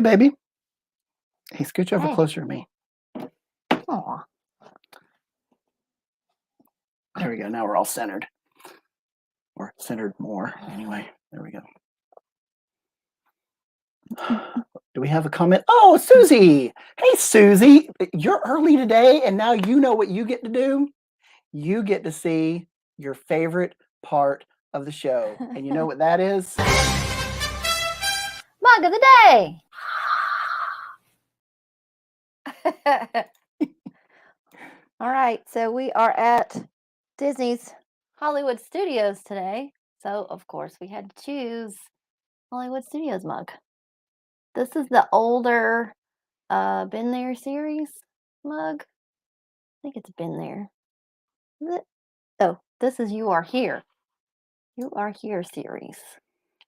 baby. Hey, scooch over Hey. closer to me. Aw. There we go. Now we're all centered. Or centered more. Anyway, there we go. Do we have a comment? Oh, Susie. Hey, Susie. You're early today, and now you know what you get to do? You get to see your favorite part of the show. And you know what that is? Mug of the day. All right, so we are at Disney's Hollywood Studios today. So, of course, we had to choose Hollywood Studios mug. This is the older Been There series mug. I think it's Been There. Is it? Oh, this is You Are Here. You Are Here series.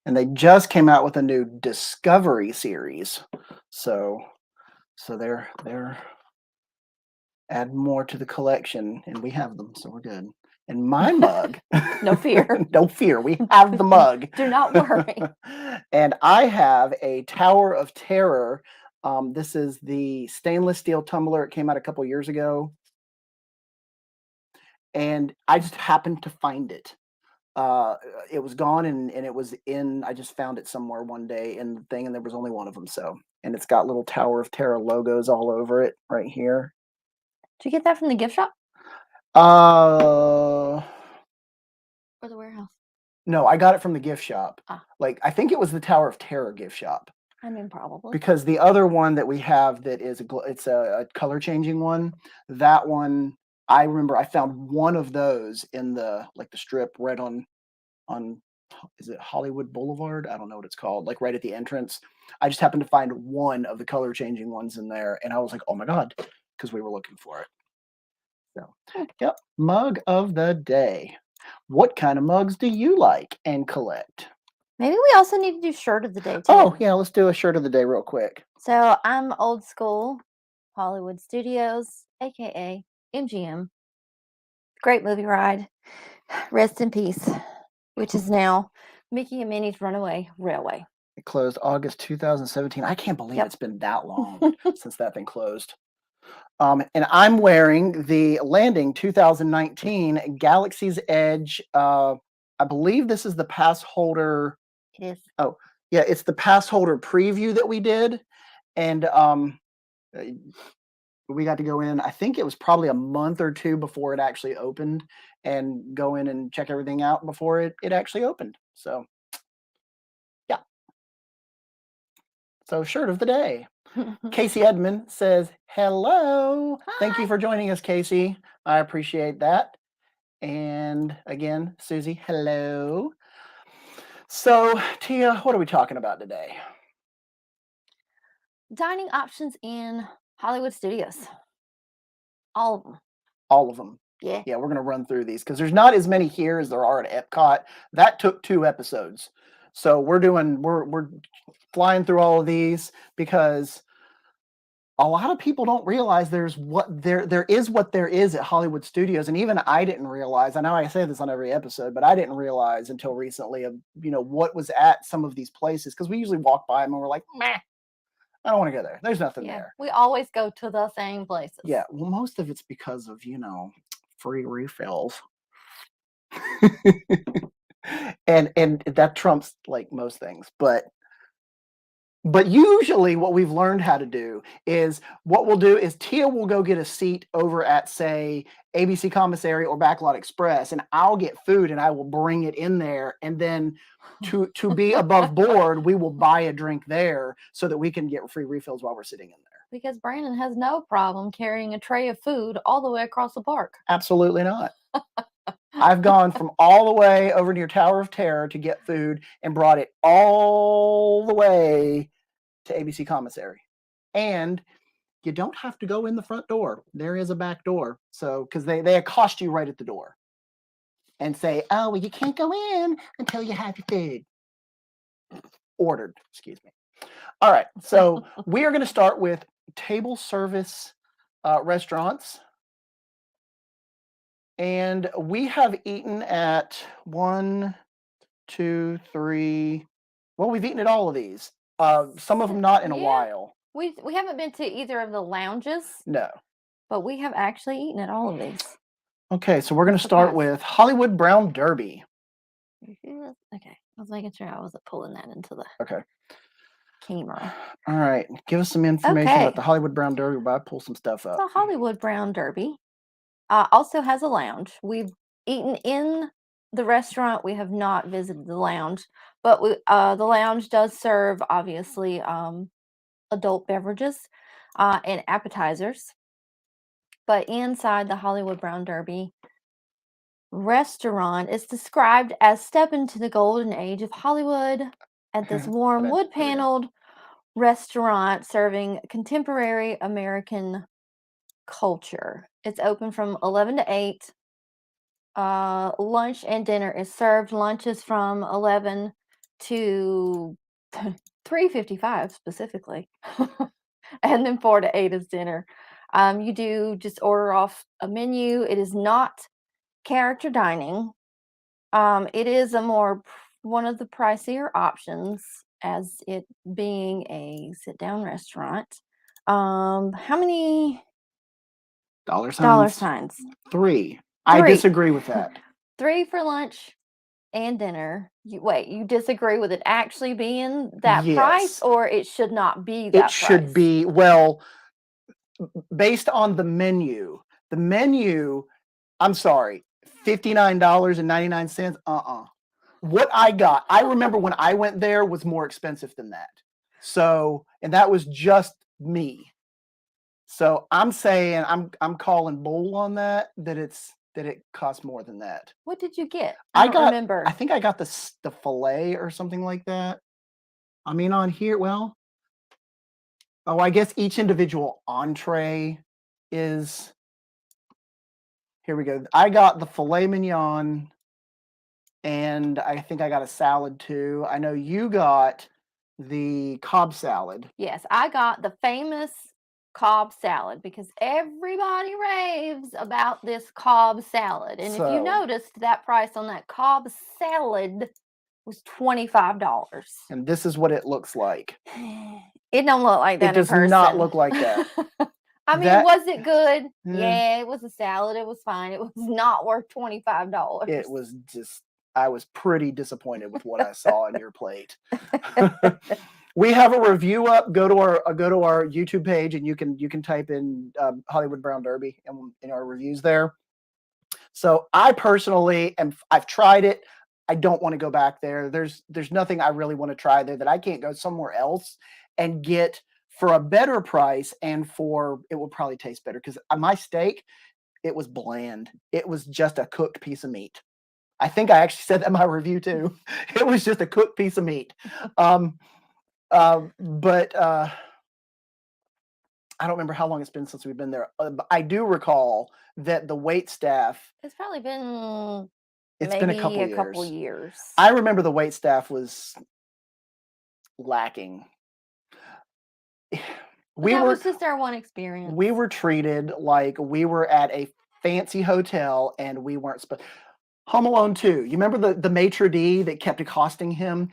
And they just came out with a new Discovery series. So they're add more to the collection, and we have them, so we're good. And my mug, No fear. No fear, we have the mug. Do not worry. And I have a Tower of Terror. This is the stainless steel tumbler. It came out a couple years ago. And I just happened to find it. It was gone, and it was in, I just found it somewhere one day in the thing, and there was only one of them. So, and it's got little Tower of Terror logos all over it right here. Did you get that from the gift shop? Or the warehouse? No, I got it from the gift shop. Like, I think it was the Tower of Terror gift shop. I mean, probably. Because the other one that we have that is it's a color changing one. That one, I remember I found one of those in the strip right on is it Hollywood Boulevard? I don't know what it's called. Like right at the entrance. I just happened to find one of the color changing ones in there, and I was like, oh my god, because we were looking for it. So, yep, mug of the day. What kind of mugs do you like and collect? Maybe we also need to do shirt of the day too. Oh, yeah, let's do a shirt of the day real quick. So I'm old school Hollywood Studios, aka MGM. Great movie ride. Rest in peace. Which is now Mickey and Minnie's Runaway Railway. It closed August 2017. I can't believe it's been that long since that thing closed. And I'm wearing the Landing 2019 Galaxy's Edge. I believe this is the pass holder. It is. Oh, yeah, it's the pass holder preview that we did. And we got to go in, I think it was probably a month or two before it actually opened, and go in and check everything out before it actually opened. So, yeah. So, shirt of the day. Casey Edmond says, hello. Hi. Thank you for joining us, Casey. I appreciate that. And again, Susie, hello. So, Tia, what are we talking about today? Dining options in Hollywood Studios. All of them. All of them. Yeah. Yeah, we're going to run through these because there's not as many here as there are at Epcot. That took 2 episodes. So we're flying through all of these because a lot of people don't realize there is what there is at Hollywood Studios. And even I didn't realize, I know I say this on every episode, but I didn't realize until recently of, what was at some of these places. Because we usually walk by them and we're like, meh, I don't want to go there. There's nothing there. We always go to the same places. Yeah. Well, most of it's because of, free refills. and that trumps like most things. But usually what we've learned how to do is what we'll do is Tia will go get a seat over at, say, ABC Commissary or Backlot Express, and I'll get food and I will bring it in there. And then to be above board, we will buy a drink there so that we can get free refills while we're sitting in there. Because Brandon has no problem carrying a tray of food all the way across the park. Absolutely not. I've gone from all the way over near Tower of Terror to get food and brought it all the way to ABC Commissary. And you don't have to go in the front door. There is a back door. So, because they accost you right at the door and say, oh, well, you can't go in until you have your food ordered. Excuse me. All right. So we are going to start with table service restaurants. And we have eaten at 1, 2, 3. Well, we've eaten at all of these. Some of them not in a Yeah. while. We haven't been to either of the lounges, No. but we have actually eaten at all of these. Okay, so we're going I'm to start surprised. with Hollywood Brown Derby. Okay, I was making sure I wasn't pulling that into the Okay. camera. All right, give us some information Okay. about the Hollywood Brown Derby while I pull some stuff up. The Hollywood Brown Derby also has a lounge. We've eaten in the restaurant. We have not visited the lounge, but the lounge does serve, obviously, adult beverages and appetizers. But inside the Hollywood Brown Derby restaurant is described as step into the golden age of Hollywood at this warm wood-paneled restaurant serving contemporary American culture. It's open from 11 to 8. Lunch and dinner is served. Lunch is from 11 to 3:55 specifically. And then 4 to 8 is dinner. You do just order off a menu. It is not character dining. It is one of the pricier options, as it being a sit-down restaurant. How many Dollar dollar signs? signs? 3. I disagree with that. 3 for lunch and dinner. You disagree with it actually being that price, Yes. or it should not be that It price? should be, well, based on the menu. The menu, I'm sorry, $59.99. What I got, I remember when I went there, was more expensive than that. So, and that was just me. So I'm saying I'm calling bull on that it costs more than that. What did you get? I don't remember. I think I got the fillet or something like that. I mean, on here, well, oh, I guess each individual entree is. Here we go. I got the filet mignon, and I think I got a salad too. I know you got the Cobb salad. Yes, I got the famous Cobb salad because everybody raves about this Cobb salad. And if you So- noticed, that price on that Cobb salad was $25. And this is what it looks like. It don't look like that It does in person. not look like that. I mean, That- was it good? Yeah. Yeah, it was a salad. It was fine. It was not worth $25. It was just, I was pretty disappointed with what I saw on your plate. We have a review up. Go to our YouTube page, and you can type in Hollywood Brown Derby in our reviews there. So I personally I've tried it. I don't want to go back there. There's nothing I really want to try there that I can't go somewhere else and get for a better price, and it will probably taste better, because my steak, it was bland. It was just a cooked piece of meat. I think I actually said that in my review too. It was just a cooked piece of meat. But I don't remember how long it's been since we've been there. I do recall that the wait staff. It's probably been It's maybe been a couple years. I remember the wait staff was lacking. That was just our one experience. We were treated like we were at a fancy hotel, and we weren't supposed. Home Alone 2. You remember the maitre d' that kept accosting him?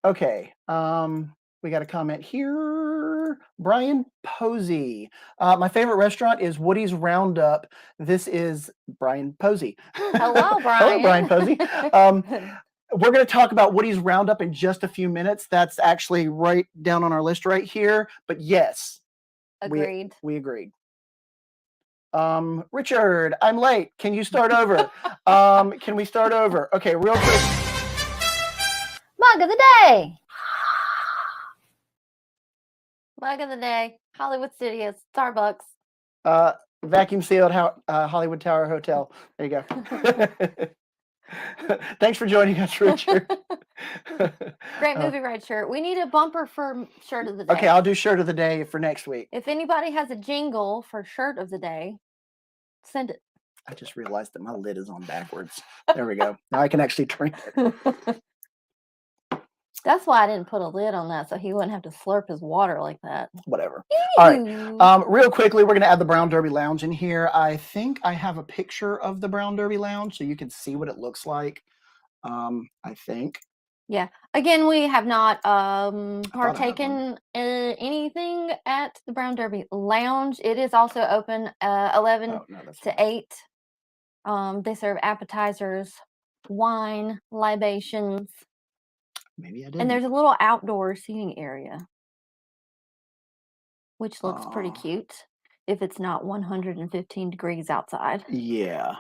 Okay. We got a comment here. Brian Posey. My favorite restaurant is Woody's Roundup. This is Brian Posey. Hello, Brian. Hello, Brian Posey. We're going to talk about Woody's Roundup in just a few minutes. That's actually right down on our list right here. But yes, agreed. We agreed. Richard, I'm late. Can you start over? Can we start over? Okay, real quick. Mug of the day. Mug of the day. Hollywood Studios. Starbucks. Vacuum sealed Hollywood Tower Hotel. There you go. Thanks for joining us, Richard. Great movie ride shirt. We need a bumper for shirt of the day. Okay, I'll do shirt of the day for next week. If anybody has a jingle for shirt of the day, send it. I just realized that my lid is on backwards. There we go. Now I can actually drink it. That's why I didn't put a lid on that, so he wouldn't have to slurp his water like that. Whatever. All right. Real quickly, we're going to add the Brown Derby Lounge in here. I think I have a picture of the Brown Derby Lounge, so you can see what it looks like. I think. Yeah. Again, we have not thought I had one. partaken in anything at the Brown Derby Lounge. It is also open 11 Oh, no, that's to fine. 8. They serve appetizers, wine, libations, Maybe I and didn't. there's a little outdoor seating area, which looks pretty Aw. cute if it's not 115 degrees outside. Yeah.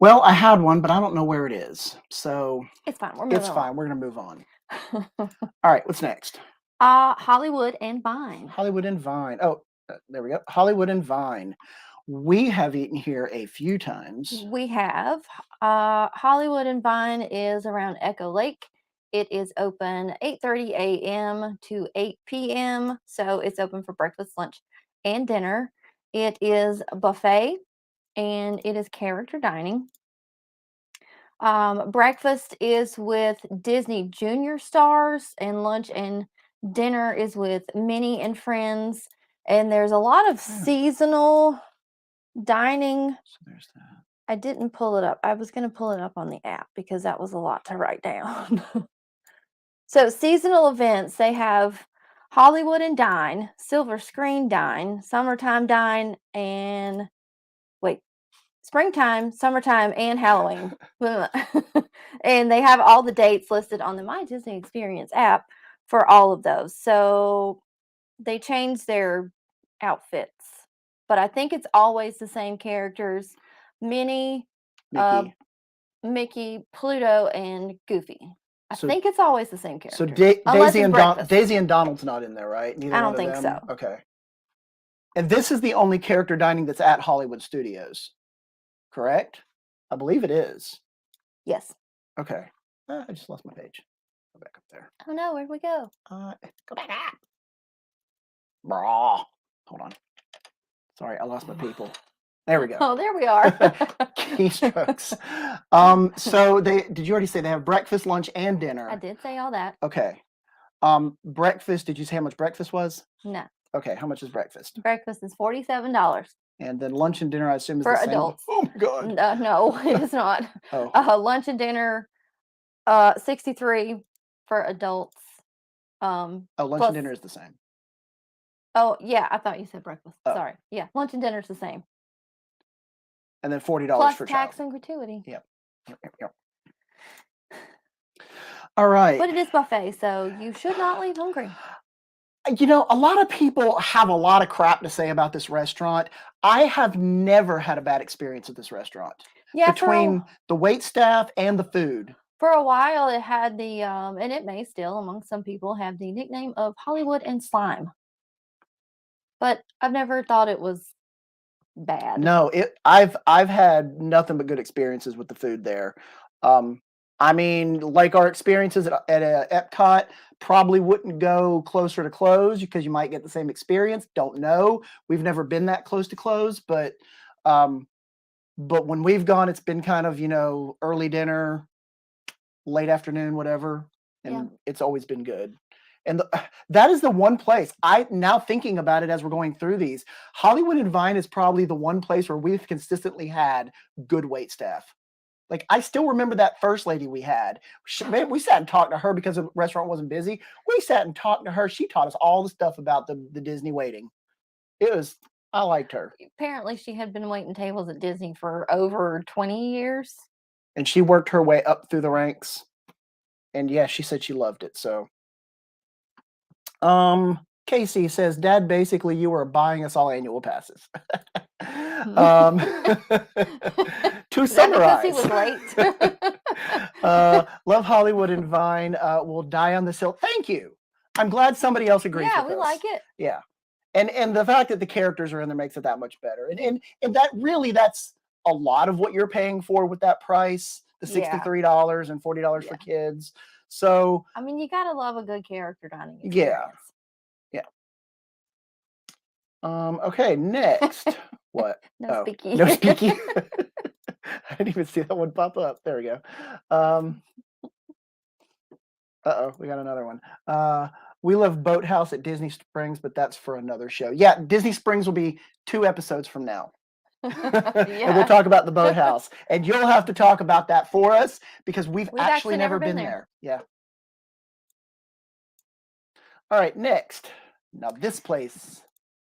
Well, I had one, but I don't know where it is. So It's fine. We're moving it's fine. We're going to move on. on. All right. What's next? Hollywood and Vine. Hollywood and Vine. Oh, there we go. Hollywood and Vine. We have eaten here a few times. We have. Hollywood and Vine is around Echo Lake. It is open 8:30 a.m. to 8 p.m. So it's open for breakfast, lunch, and dinner. It is a buffet and it is character dining. Breakfast is with Disney Junior stars, and lunch and dinner is with Minnie and Friends. And there's a lot of seasonal dining. So there's that. I didn't pull it up. I was going to pull it up on the app because that was a lot to write down. So seasonal events, they have Hollywood and Dine, Silver Screen Dine, Summertime Dine, and springtime, summertime, and Halloween. And they have all the dates listed on the My Disney Experience app for all of those. So they changed their outfits, but I think it's always the same characters: Minnie, Mickey. Mickey, Pluto, and Goofy. I think it's always the same character. So Daisy and Donald's not in there, right? Neither I don't one of think them? so. Okay. And this is the only character dining that's at Hollywood Studios, correct? I believe it is. Yes. Okay. I just lost my page. Go back up there. Oh no, where'd we go? Go back up. Brah. Hold on. Sorry, I lost my people. There we go. Oh, there we are. Keystrokes. So did you already say they have breakfast, lunch, and dinner? I did say all that. Okay. Breakfast, did you say how much breakfast was? No. Okay, how much is breakfast? Breakfast is $47. And then lunch and dinner, I assume, is for the same? adults. Oh my god. No, it is not. Lunch and dinner, $63 for adults. Lunch plus, and dinner is the same. Oh yeah, I thought you said breakfast. Oh. Sorry. Yeah, lunch and dinner is the same. And then $40 plus for tax child. and gratuity. Yep. All right. But it is buffet, so you should not leave hungry. You know, a lot of people have a lot of crap to say about this restaurant. I have never had a bad experience with this restaurant. Yeah, between the wait staff and the food. For a while, it had the, and it may still, among some people, have the nickname of Hollywood and Slime. But I've never thought it was bad. No, I've had nothing but good experiences with the food there. I mean, like our experiences at Epcot, probably wouldn't go closer to close because you might get the same experience. Don't know. We've never been that close to close, but when we've gone, it's been kind of, early dinner, late afternoon, whatever, and it's always been good. And that is the one place now thinking about it as we're going through these, Hollywood and Vine is probably the one place where we've consistently had good wait staff. Like, I still remember that first lady we had. We sat and talked to her because the restaurant wasn't busy. We sat and talked to her. She taught us all the stuff about the Disney waiting. I liked her. Apparently, she had been waiting tables at Disney for over 20 years. And she worked her way up through the ranks. And yeah, she said she loved it. So, Casey says, Dad, basically you were buying us all annual passes. To summarize, because he was late. Love Hollywood and Vine. Will die on this hill. Thank you. I'm glad somebody else agrees. Yeah, with we us. like it. Yeah, and the fact that the characters are in there makes it that much better. And that's a lot of what you're paying for with that price. The $63 and $40 for kids. So I mean, you gotta love a good character dining experience. Yeah. Okay, next. What? No speaking. No speaking. I didn't even see that one pop up. There we go. We got another one. We love Boathouse at Disney Springs, but that's for another show. Yeah, Disney Springs will be 2 episodes from now. And we'll talk about the Boathouse. And you'll have to talk about that for us because we've actually never been there. Yeah. All right, next. Now this place.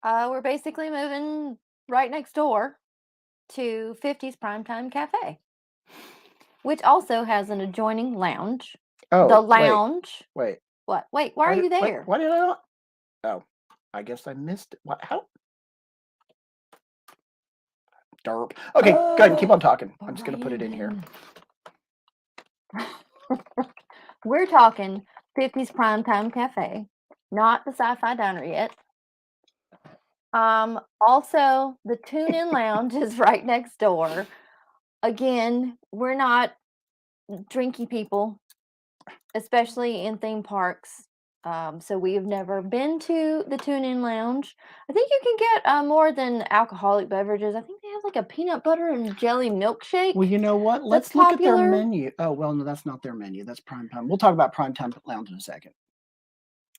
We're basically moving right next door to 50's Primetime Cafe, which also has an adjoining lounge. Oh, the lounge. Wait. What? Wait, why are you there? Why did I not? Oh, I guess I missed it. What? How? Derp. Okay, go ahead and keep on talking. I'm just going to put it in here. We're talking 50's Primetime Cafe, not the Sci-Fi Diner yet. Also, the Tune-In Lounge is right next door. Again, we're not drinky people, especially in theme parks. So we have never been to the Tune-In Lounge. I think you can get more than alcoholic beverages. I think they have like a peanut butter and jelly milkshake. Well, you know what? Let's look at their menu. Oh, well, no, that's not their menu. That's Primetime. We'll talk about Primetime Lounge in a second.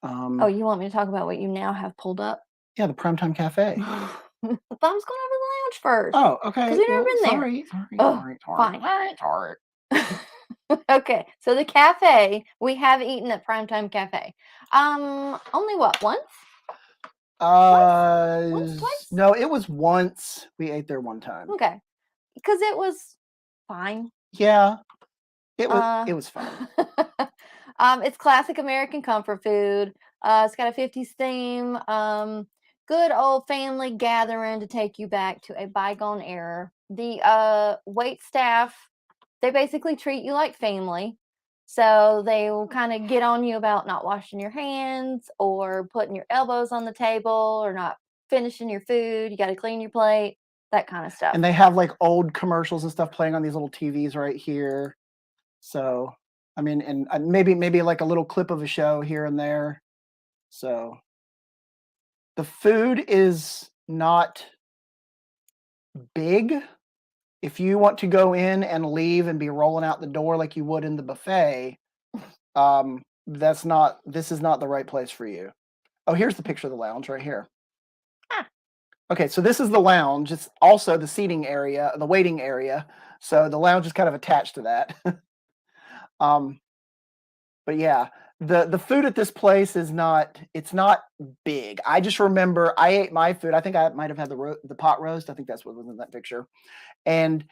Oh, you want me to talk about what you now have pulled up? Yeah, the Primetime Cafe. But I was going over the lounge first. Oh, okay. Because we've never been there. Sorry. Okay, so the cafe, we have eaten at Primetime Cafe. Only what, once? Twice? No, it was once. We ate there one time. Okay, because it was fine. Yeah, it was fine. It's classic American comfort food. It's got a 50s theme. Good old family gathering to take you back to a bygone era. The wait staff, they basically treat you like family. So they will kind of get on you about not washing your hands or putting your elbows on the table or not finishing your food. You got to clean your plate, that kind of stuff. And they have like old commercials and stuff playing on these little TVs right here. So, I mean, and maybe like a little clip of a show here and there. So the food is not big. If you want to go in and leave and be rolling out the door like you would in the buffet, this is not the right place for you. Oh, here's the picture of the lounge right here. Okay, so this is the lounge. It's also the seating area, the waiting area. So the lounge is kind of attached to that. But yeah, the food at this place it's not big. I just remember I ate my food. I think I might have had the pot roast. I think that's what was in that picture. And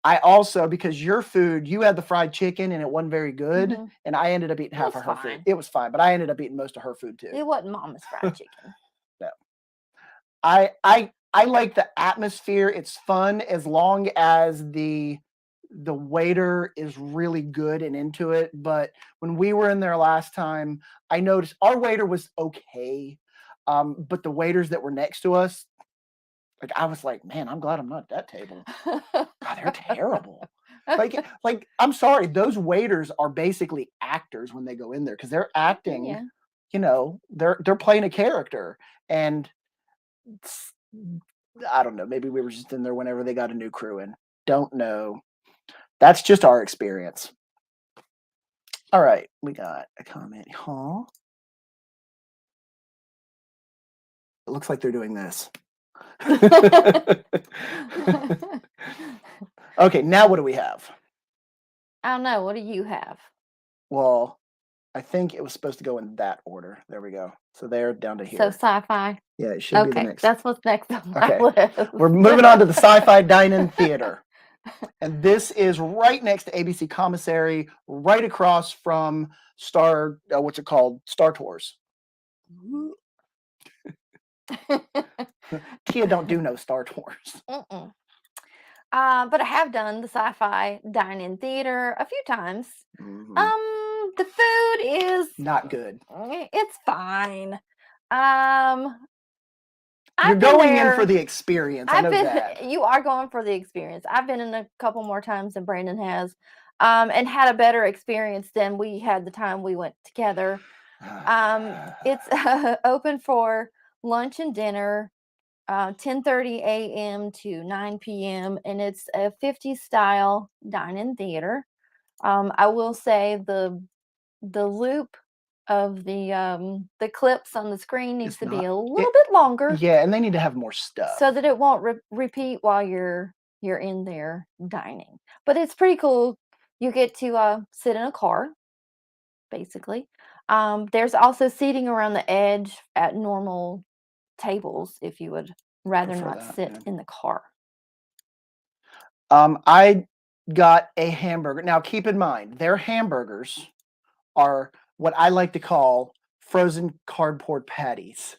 I also, because your food, you had the fried chicken and it wasn't very good, and I ended up eating half of her food. It was fine, but I ended up eating most of her food too. It wasn't Mama's fried chicken. No. I like the atmosphere. It's fun as long as the waiter is really good and into it. But when we were in there last time, I noticed our waiter was okay. But the waiters that were next to us, like I was like, man, I'm glad I'm not at that table. God, they're terrible. Like I'm sorry, those waiters are basically actors when they go in there because they're acting. Yeah. You know, they're playing a character, and I don't know. Maybe we were just in there whenever they got a new crew in. Don't know. That's just our experience. All right, we got a comment. Huh? It looks like they're doing this. Okay, now what do we have? I don't know. What do you have? Well, I think it was supposed to go in that order. There we go. So they're down to here. So Sci-Fi. Yeah, it should be the next. That's what's next on my list. We're moving on to the Sci-Fi Dine-In Theater. And this is right next to ABC Commissary, right across from Star Tours. Tia don't do no Star Tours. But I have done the Sci-Fi Dine-In Theater a few times. The food is not good. It's fine. You're going in for the experience. I know that. You are going for the experience. I've been in a couple more times than Brandon has, and had a better experience than we had the time we went together. It's open for lunch and dinner, 10:30 a.m. to 9 p.m. and it's a 50s style dine-in theater. I will say the loop of the clips on the screen needs to be a little bit longer. Yeah, and they need to have more stuff so that it won't repeat while you're in there dining. But it's pretty cool. You get to sit in a car, basically. There's also seating around the edge at normal tables if you would rather Prefer not that, sit yeah. in the car. I got a hamburger. Now, keep in mind, their hamburgers are what I like to call frozen cardboard patties.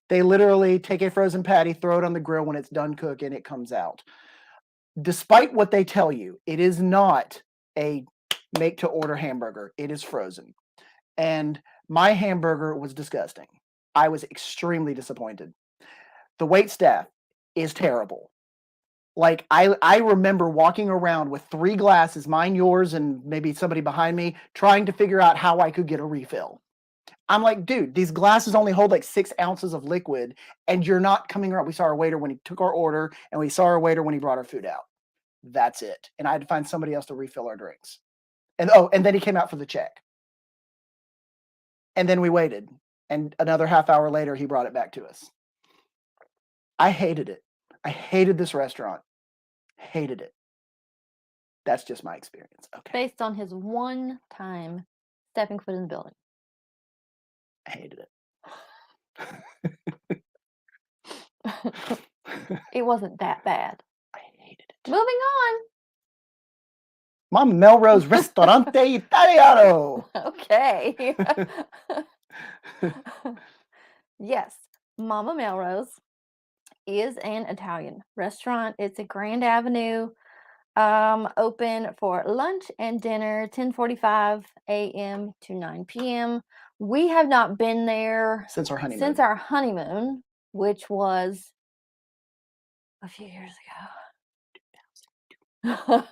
They literally take a frozen patty, throw it on the grill. When it's done cooking, it comes out. Despite what they tell you, it is not a make-to-order hamburger. It is frozen. And my hamburger was disgusting. I was extremely disappointed. The waitstaff is terrible. Like, I remember walking around with 3 glasses, mine, yours, and maybe somebody behind me, trying to figure out how I could get a refill. I'm like, "Dude, these glasses only hold, like, 6 ounces of liquid, and you're not coming around." We saw our waiter when he took our order, and we saw our waiter when he brought our food out. That's it, and I had to find somebody else to refill our drinks. And then he came out for the check. And then we waited, and another half hour later, he brought it back to us. I hated it. I hated this restaurant. Hated it. That's just my experience. Okay. Based on his one time stepping foot in the building. I hated it. It wasn't that bad. I hated it. Moving on. Mama Melrose Ristorante Italiano. Okay. Yes, Mama Melrose is an Italian restaurant. It's a Grand Avenue, open for lunch and dinner, 10:45 a.m. to 9 p.m. We have not been there Since our honeymoon. since our honeymoon, which was a few years ago.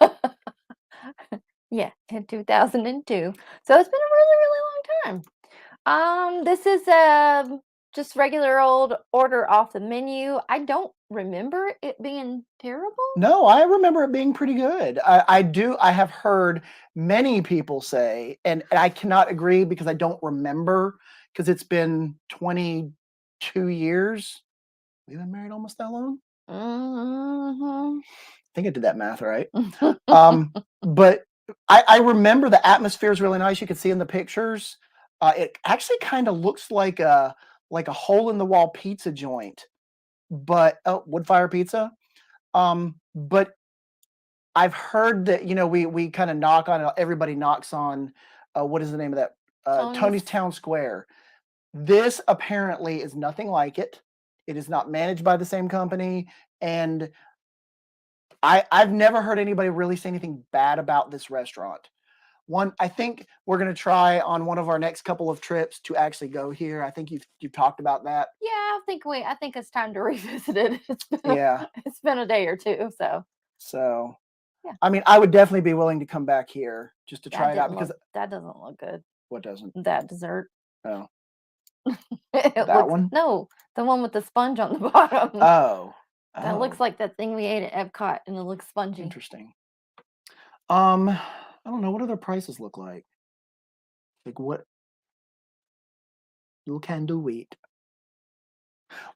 Yeah, in 2002. So it's been a really, really long time. This is just regular old order off the menu. I don't remember it being terrible. No, I remember it being pretty good. I have heard many people say, and I cannot agree because I don't remember, because it's been 22 years. We've been married almost that long? Mhm. I think I did that math right. But I remember the atmosphere is really nice. You can see in the pictures. It actually kind of looks like a hole in the wall pizza joint, but wood fire pizza. But I've heard that, we kind of knock on it. Everybody knocks on what is the name of that? Tony's Tony's. Town Square. This apparently is nothing like it. It is not managed by the same company, and I've never heard anybody really say anything bad about this restaurant. I think we're gonna try on one of our next couple of trips to actually go here. I think you've talked about that. Yeah, I think it's time to revisit it. Yeah. It's been a day or two, so So, yeah. I mean, I would definitely be willing to come back here just to try it out because that doesn't look good. what doesn't? That dessert. Oh, It that looks, one? no, the one with the sponge on the bottom. Oh, That looks like that thing we ate at Epcot, and it looks spongy. interesting. I don't know. What do their prices look like? Like what you can do wheat.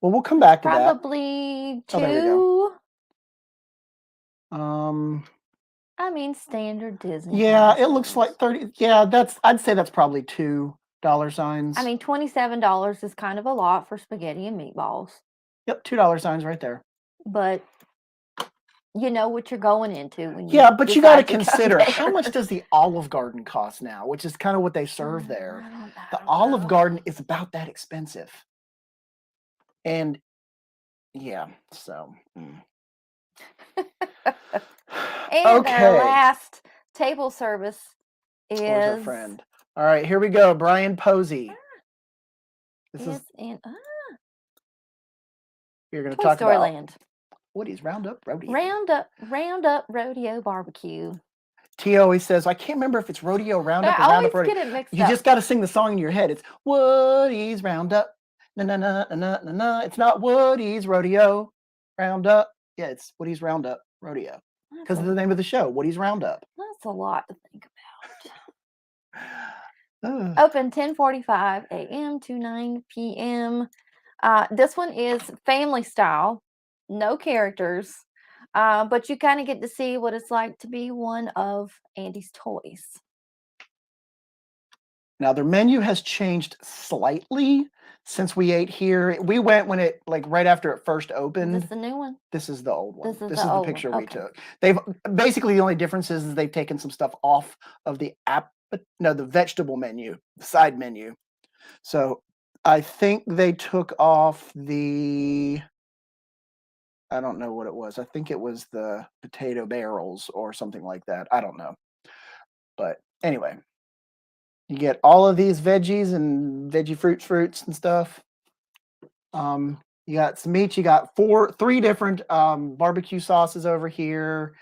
Well, we'll come back to that. Probably Oh, there we go. 2. I mean, standard Disney. Yeah, it looks like 30. Yeah, I'd say that's probably $2 signs. I mean, $27 is kind of a lot for spaghetti and meatballs. Yep, $2 signs right there. But you know what you're going into when you. Yeah, but you got to decide come consider there. how much does the Olive Garden cost now, which is kind of what they serve there. The Olive know. Garden is about that expensive. And yeah, so. And our last table service is. Where's our friend? All right, here we go. Brian Posey. This is in you're going to Toy talk Story about Land. Woody's Roundup Rodeo. Roundup Rodeo Barbecue. T always says, I can't remember if it's Rodeo Roundup or I Roundup always Rodeo. get it mixed You up. just got to sing the song in your head. It's Woody's Roundup. Na na na na na na. It's not Woody's Rodeo Roundup. Yeah, it's Woody's Roundup Rodeo because of the name of the show, Woody's Roundup. That's a lot to think about. Open 10:45 a.m. to 9 p.m. This one is family style, no characters, but you kind of get to see what it's like to be one of Andy's toys. Now their menu has changed slightly since we ate here. We went when it like right after it first Is opened. this the new one? This is the old one. This is This the is the old one, picture we okay. took. They've basically the only difference is they've taken some stuff off of the the vegetable menu, the side menu. So I think they took off the I don't know what it was. I think it was the potato barrels or something like that. I don't know. But anyway, you get all of these veggies and veggie fruits and stuff. You got some meat. You got three different barbecue sauces over here.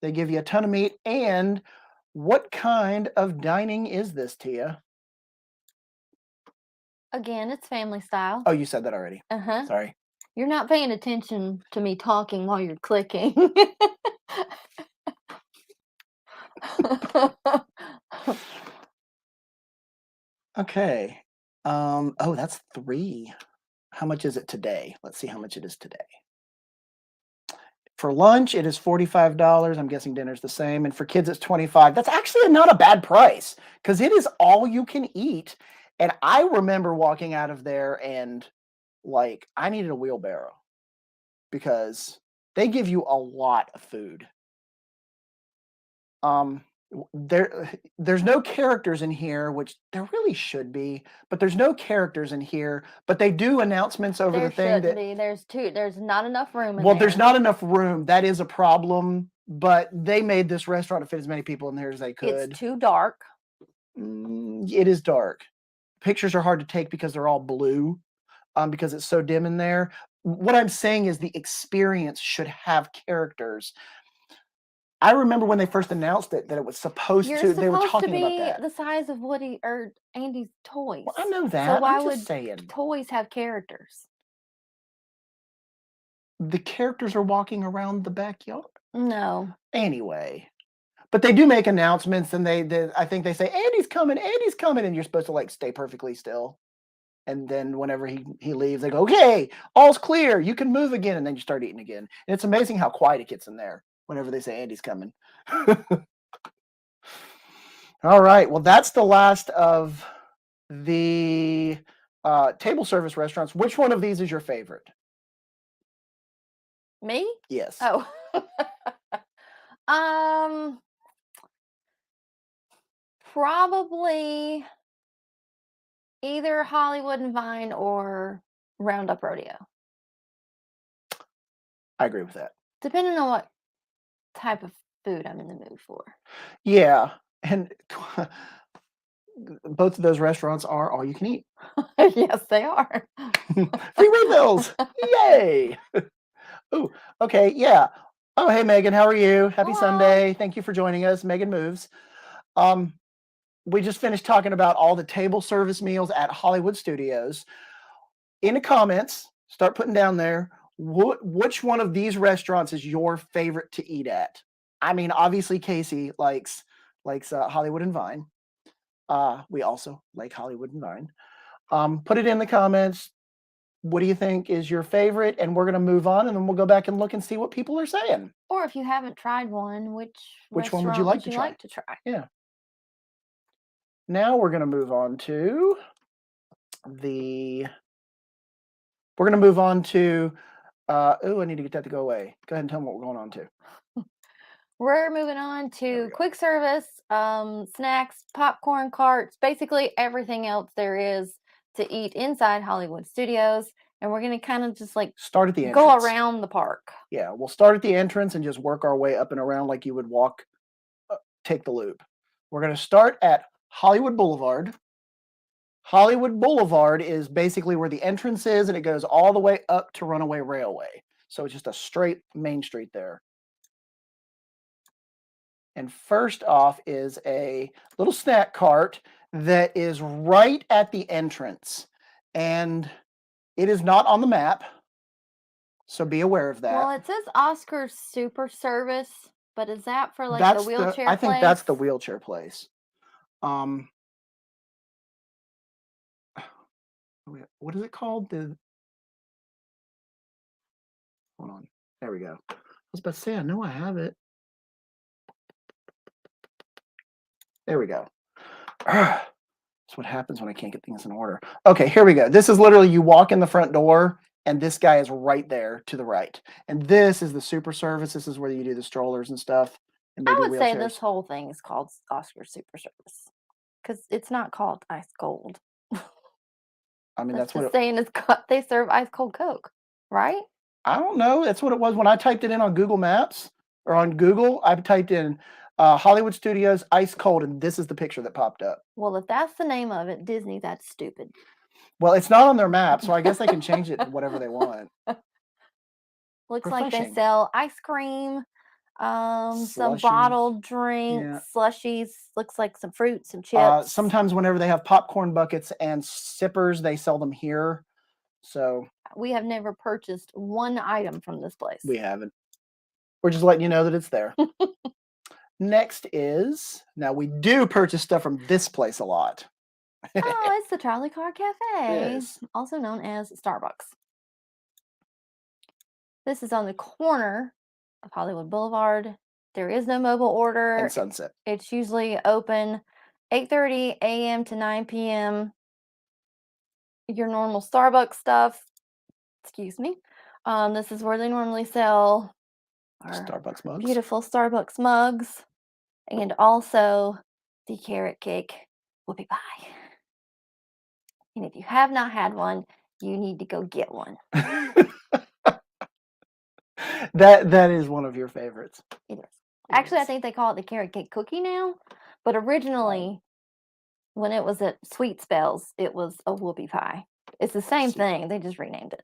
They give you a ton of meat. And what kind of dining is this, Tia? Again, it's family style. Oh, you said that already. Uh-huh. Sorry. You're not paying attention to me talking while you're clicking. Okay. Oh, that's 3. How much is it today? Let's see how much it is today. For lunch, it is $45. I'm guessing dinner's the same. And for kids, it's $25. That's actually not a bad price because it is all you can eat. And I remember walking out of there and like I needed a wheelbarrow because they give you a lot of food. There's no characters in here, which there really should be, but there's no characters in here. But they do announcements over There the thing shouldn't be. There's not enough room in well, there. there's not enough room. That is a problem. But they made this restaurant to fit as many people in there as they could. It's too dark. It is dark. Pictures are hard to take because they're all blue, because it's so dim in there. What I'm saying is the experience should have characters. I remember when they first announced it that it was supposed You're to. They were supposed to talking about be that. the size of Woody or Andy's toys. Well, I know that. So why I'm just would saying. toys have characters? The characters are walking around the backyard. No. Anyway. But they do make announcements, and I think they say Andy's coming, and you're supposed to like stay perfectly still. And then whenever he leaves, they go, okay, all's clear, you can move again, and then you start eating again. And it's amazing how quiet it gets in there whenever they say Andy's coming. All right, well that's the last of the table service restaurants. Which one of these is your favorite? Me? Yes. Oh. Probably either Hollywood and Vine or Roundup Rodeo. I agree with that. Depending on what type of food I'm in the mood for. Yeah, and both of those restaurants are all you can eat. Yes, they are. Free refills! Yay! Oh, okay, yeah. Oh, hey, Megan, how are you? Happy Hello. Sunday. Thank you for joining us. Megan Moves. We just finished talking about all the table service meals at Hollywood Studios. In the comments, start putting down there, which one of these restaurants is your favorite to eat at? I mean, obviously, Casey likes Hollywood and Vine. We also like Hollywood and Vine. Put it in the comments. What do you think is your favorite? And we're going to move on, and then we'll go back and look and see what people are saying. Or if you haven't tried one, which one would you like to try? Yeah. Now we're going to move on to we're going to move on to, I need to get that to go away. Go ahead and tell me what we're going on to. We're moving on to quick service, snacks, popcorn carts, basically everything else there is to eat inside Hollywood Studios. And we're going to kind of just like start at the entrance. Go around the park. Yeah, we'll start at the entrance and just work our way up and around like you would walk, take the loop. We're going to start at Hollywood Boulevard. Hollywood Boulevard is basically where the entrance is, and it goes all the way up to Runaway Railway. So it's just a straight main street there. And first off is a little snack cart that is right at the entrance. And it is not on the map, so be aware of that. Well, it says Oscar's Super Service, but is that for like the wheelchair place? I think that's the wheelchair place. What is it called? Hold on. There we go. I was about to say, I know I have it. There we go. That's what happens when I can't get things in order. Okay, here we go. This is literally you walk in the front door, and this guy is right there to the right. And this is the super service. This is where you do the strollers and stuff, and I maybe would say this wheelchairs. whole thing is called Oscar Super Service because it's not called ice cold. I mean, That's that's what just saying they serve ice cold Coke, right? I don't know. That's what it was when I typed it in on Google Maps or on Google. I typed in Hollywood Studios ice cold, and this is the picture that popped up. Well, if that's the name of it, Disney, that's stupid. Well, it's not on their map, so I guess they can change it to whatever they want. Looks like they Refreshing. sell ice cream, some Slushies. bottled drinks, Yeah. slushies. Looks like some fruit, some chips. Sometimes whenever they have popcorn buckets and sippers, they sell them here. So We have never purchased one item from this place. we haven't. We're just letting you know that it's there. Next is, now we do purchase stuff from this place a lot. Oh, it's the Trolley Car Cafe, Yes. also known as Starbucks. This is on the corner of Hollywood Boulevard. There is no mobile order. And Sunset. It's usually open 8:30 a.m. to 9 p.m. Your normal Starbucks stuff. Excuse me. This is where they normally sell our Starbucks mugs. beautiful Starbucks mugs and also the carrot cake whoopie pie. And if you have not had one, you need to go get one. That is one of your favorites. It is. Actually, I Yes. think they call it the carrot cake cookie now, but originally, when it was at Sweet Spells, it was a whoopie pie. It's the same thing. They just renamed it.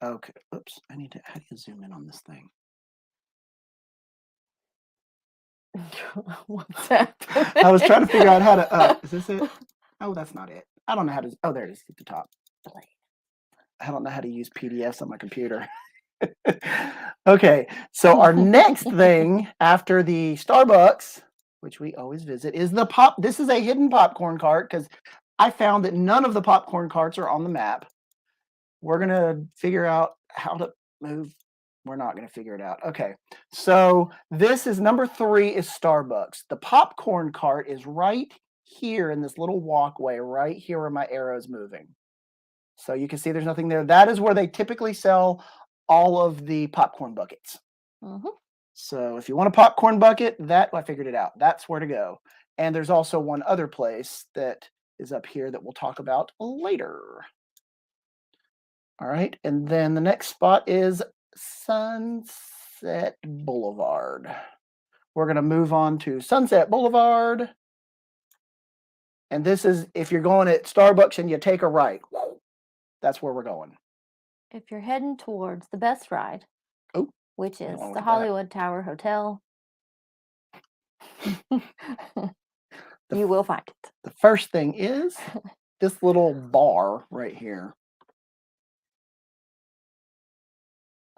Okay. Oops. How do you zoom in on this thing? What's that? I was trying to figure out how to. Is this it? Oh, that's not it. I don't know how to. Oh, there it is at the top. I don't know how to use PDFs on my computer. Okay, so our next thing after the Starbucks, which we always visit, is the pop. This is a hidden popcorn cart because I found that none of the popcorn carts are on the map. We're gonna figure out how to move. We're not gonna figure it out. Okay, so this is number 3 is Starbucks. The popcorn cart is right here in this little walkway, right here where my arrow is moving. So you can see there's nothing there. That is where they typically sell all of the popcorn buckets. Mhm. So if you want a popcorn bucket, I figured it out. That's where to go. And there's also one other place that is up here that we'll talk about later. All right. And then the next spot is Sunset Boulevard. We're going to move on to Sunset Boulevard. And this is if you're going at Starbucks and you take a right. That's where we're going. If you're heading towards the best ride, Oh, which is wanna look the at that. Hollywood Tower Hotel, you will find it. The first thing is this little bar right here.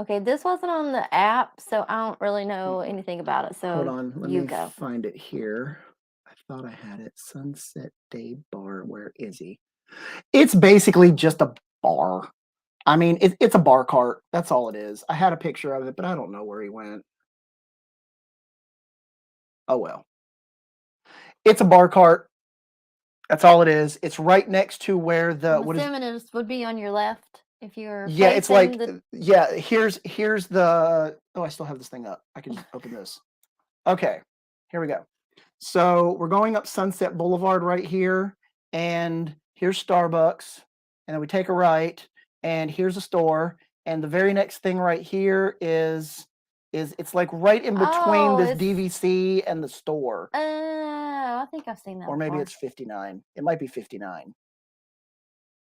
Okay, this wasn't on the app, so I don't really know anything about it. So Hold on, let you me go. find it here. I thought I had it. Sunset Day Bar. Where is he? It's basically just a bar. I mean, it's a bar cart. That's all it is. I had a picture of it, but I don't know where he went. Oh well. It's a bar cart. That's all it is. It's right next to where the I'm assuming it would be on your left if you're yeah, it's like facing the yeah, here's the oh, I still have this thing up. I can just open this. Okay, here we go. So we're going up Sunset Boulevard right here, and here's Starbucks, and then we take a right, and here's a store, and the very next thing right here is it's like right in between Oh, this it's DVC and the store, I think I've seen that or maybe before. it's 59. It might be 59,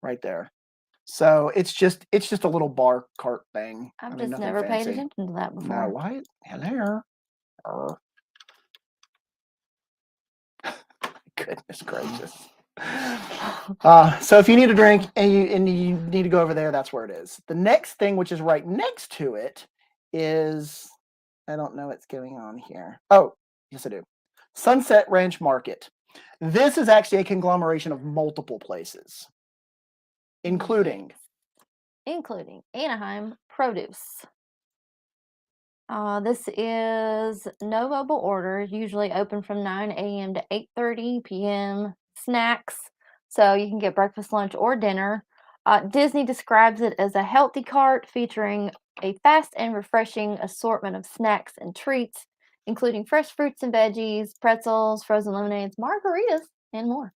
right there. So it's just a little bar cart thing. I I've mean, just nothing never paid fancy. attention to that No, before. why? Hello. Goodness gracious. So if you need a drink and you need to go over there, that's where it is. The next thing, which is right next to it, is I don't know what's going on here. Oh, yes, I do. Sunset Ranch Market. This is actually a conglomeration of multiple places, including Anaheim Produce. This is no mobile order, usually open from 9 a.m. to 8:30 p.m. snacks. So you can get breakfast, lunch, or dinner. Disney describes it as a healthy cart featuring a fast and refreshing assortment of snacks and treats, including fresh fruits and veggies, pretzels, frozen lemonades, margaritas, and more.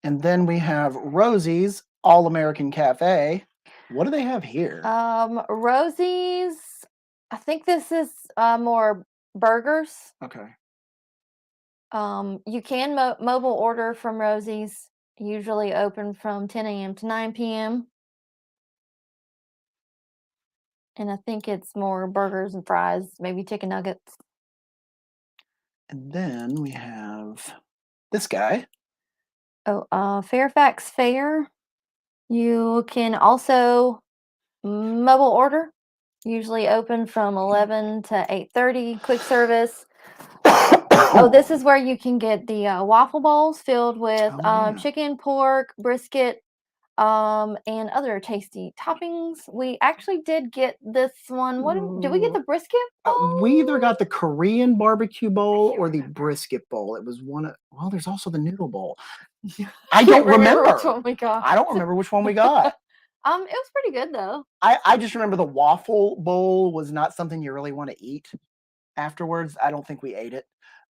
And then we have Rosie's All American Cafe. What do they have here? Rosie's, I think this is more burgers. Okay. You can mobile order from Rosie's, usually open from 10 a.m. to 9 p.m. And I think it's more burgers and fries, maybe chicken nuggets. And then we have this guy. Oh, Fairfax Fair. You can also mobile order, usually open from 11 to 8:30, quick service. Oh, this is where you can get the waffle bowls filled with yeah. chicken, pork, brisket, and other tasty toppings. We actually did get this one. Did we get the brisket bowl? We either got the Korean barbecue bowl or the brisket bowl. It was one of, well, there's also the noodle bowl. I don't remember which one we got. I don't remember which one we got. It was pretty good though. I just remember the waffle bowl was not something you really want to eat afterwards. I don't think we ate it.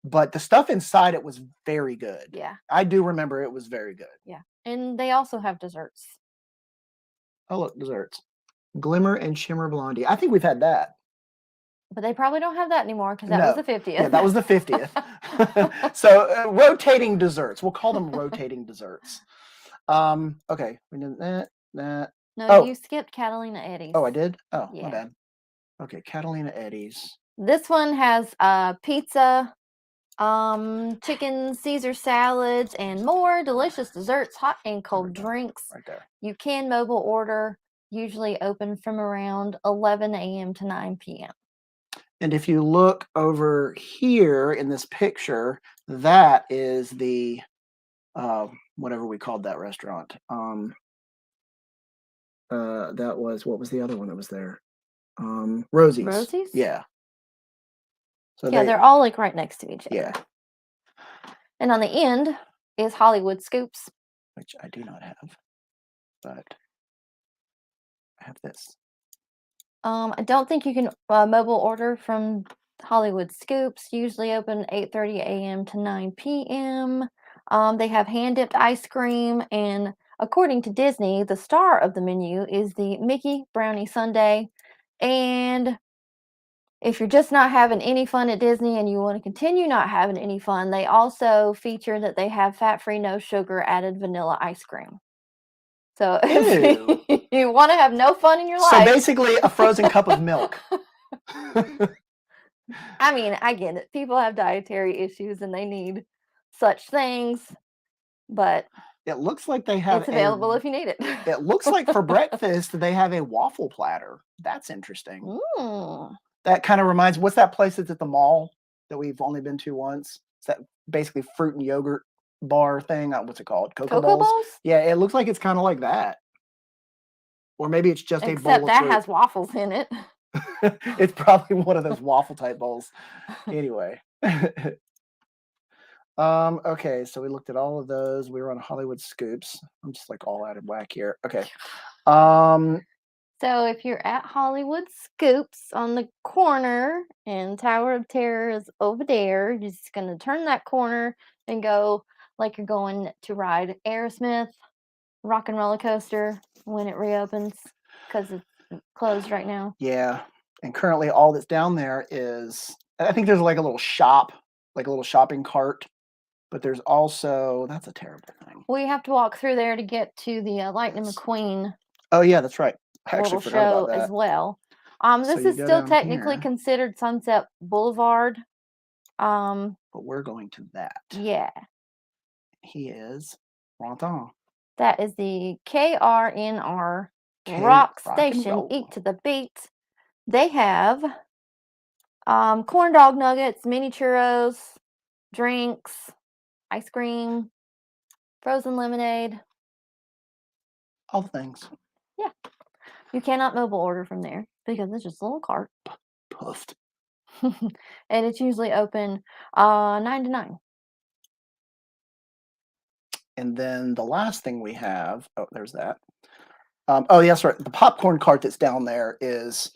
But the stuff inside it was very good. Yeah. I do remember it was very good. Yeah. And they also have desserts. Oh, look, desserts. Glimmer and Shimmer Blondie. I think we've had that. But they probably don't have that anymore because that was the 50th. Yeah, that was the 50th. So rotating desserts. We'll call them rotating desserts. Okay. We did that. No, you skipped Catalina Eddie's. Oh, I did? Oh, yeah. My bad. Okay, Catalina Eddie's. This one has pizza, chicken Caesar salads, and more delicious desserts, hot and cold drinks. Right there. You can mobile order, usually open from around 11 a.m. to 9 p.m. And if you look over here in this picture, that is the whatever we called that restaurant. That was, what was the other one that was there? Rosie's. Rosie's? Yeah. So yeah, they're all like right next to each other. Yeah. And on the end is Hollywood Scoops, which I do not have, but I have this. I don't think you can mobile order from Hollywood Scoops. Usually open 8:30 a.m. to 9 p.m. They have hand-dipped ice cream, and according to Disney, the star of the menu is the Mickey Brownie Sundae. And if you're just not having any fun at Disney and you want to continue not having any fun, they also feature that they have fat-free, no sugar added vanilla ice cream. So if you want to have no fun in your life. So basically a frozen cup of milk. I mean, I get it. People have dietary issues and they need such things, but it looks like they have it's available if you need it. It looks like for breakfast they have a waffle platter. That's interesting. That kind of reminds, what's that place that's at the mall that we've only been to once? It's that basically fruit and yogurt bar thing. What's it called? Cocoa Bowls? Yeah, it looks like it's kind of like that. Or maybe it's just a bowl of Except that fruit. has waffles in it. It's probably one of those waffle type bowls. Anyway. Okay, so we looked at all of those. We were on Hollywood Scoops. I'm just like all out of whack here. Okay. So if you're at Hollywood Scoops on the corner and Tower of Terror is over there, you're just going to turn that corner and go like you're going to ride Aerosmith Rock and Roller Coaster when it reopens because it's closed right now. Yeah. And currently all that's down there is, I think there's like a little shop, like a little shopping cart, but there's also, that's a terrible thing. We have to walk through there to get to the Lightning McQueen. Oh yeah, that's right. I actually little forgot show about that as well. This is still technically considered Sunset Boulevard. But we're going to that. Yeah. He is Ronto. That is the KRNR Rock Station. Eat to the beat. They have corn dog nuggets, mini churros, drinks, ice cream, frozen lemonade. All the things. Yeah. You cannot mobile order from there because it's just a little cart. Puffed. And it's usually open 9 to 9. And then the last thing we have, oh, there's that. Oh, yes, right. The popcorn cart that's down there is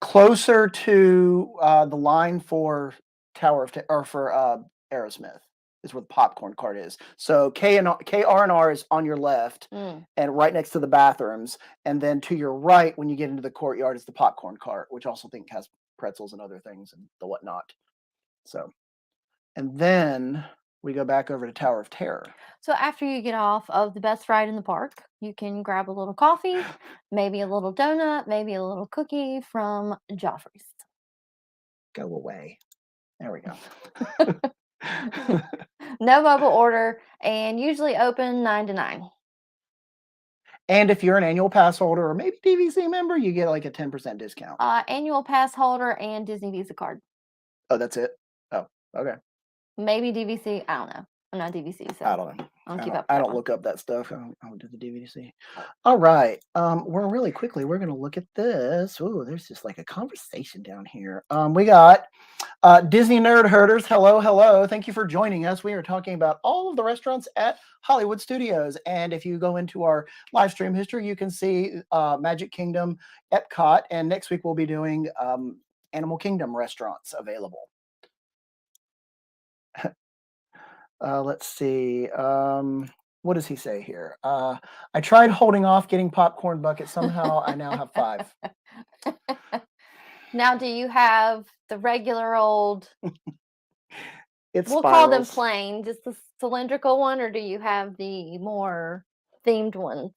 closer to the line for for Aerosmith is where the popcorn cart is. So KRNR is on your left and right next to the bathrooms, and then to your right when you get into the courtyard is the popcorn cart, which also think has pretzels and other things and the whatnot. So, and then we go back over to Tower of Terror. So after you get off of the best ride in the park, you can grab a little coffee, maybe a little donut, maybe a little cookie from Joffrey's. Go away. There we go. No mobile order, and usually open 9 to 9. And if you're an annual pass holder or maybe DVC member, you get like a 10% discount. Annual pass holder and Disney Visa card. Oh, that's it? Oh, okay. Maybe DVC. I don't know. I'm not DVC, so I don't know. I don't look up that stuff. I don't do the DVC. All right. We're going to look at this. Ooh, there's just like a conversation down here. We got Disney Nerd Herders. Hello, hello. Thank you for joining us. We are talking about all of the restaurants at Hollywood Studios. And if you go into our live stream history, you can see Magic Kingdom, Epcot, and next week we'll be doing Animal Kingdom restaurants available. Let's see. What does he say here? I tried holding off getting popcorn buckets. Somehow I now have 5. Now, do you have the regular old? We'll call them plain, just the cylindrical one, or do you have the more themed ones?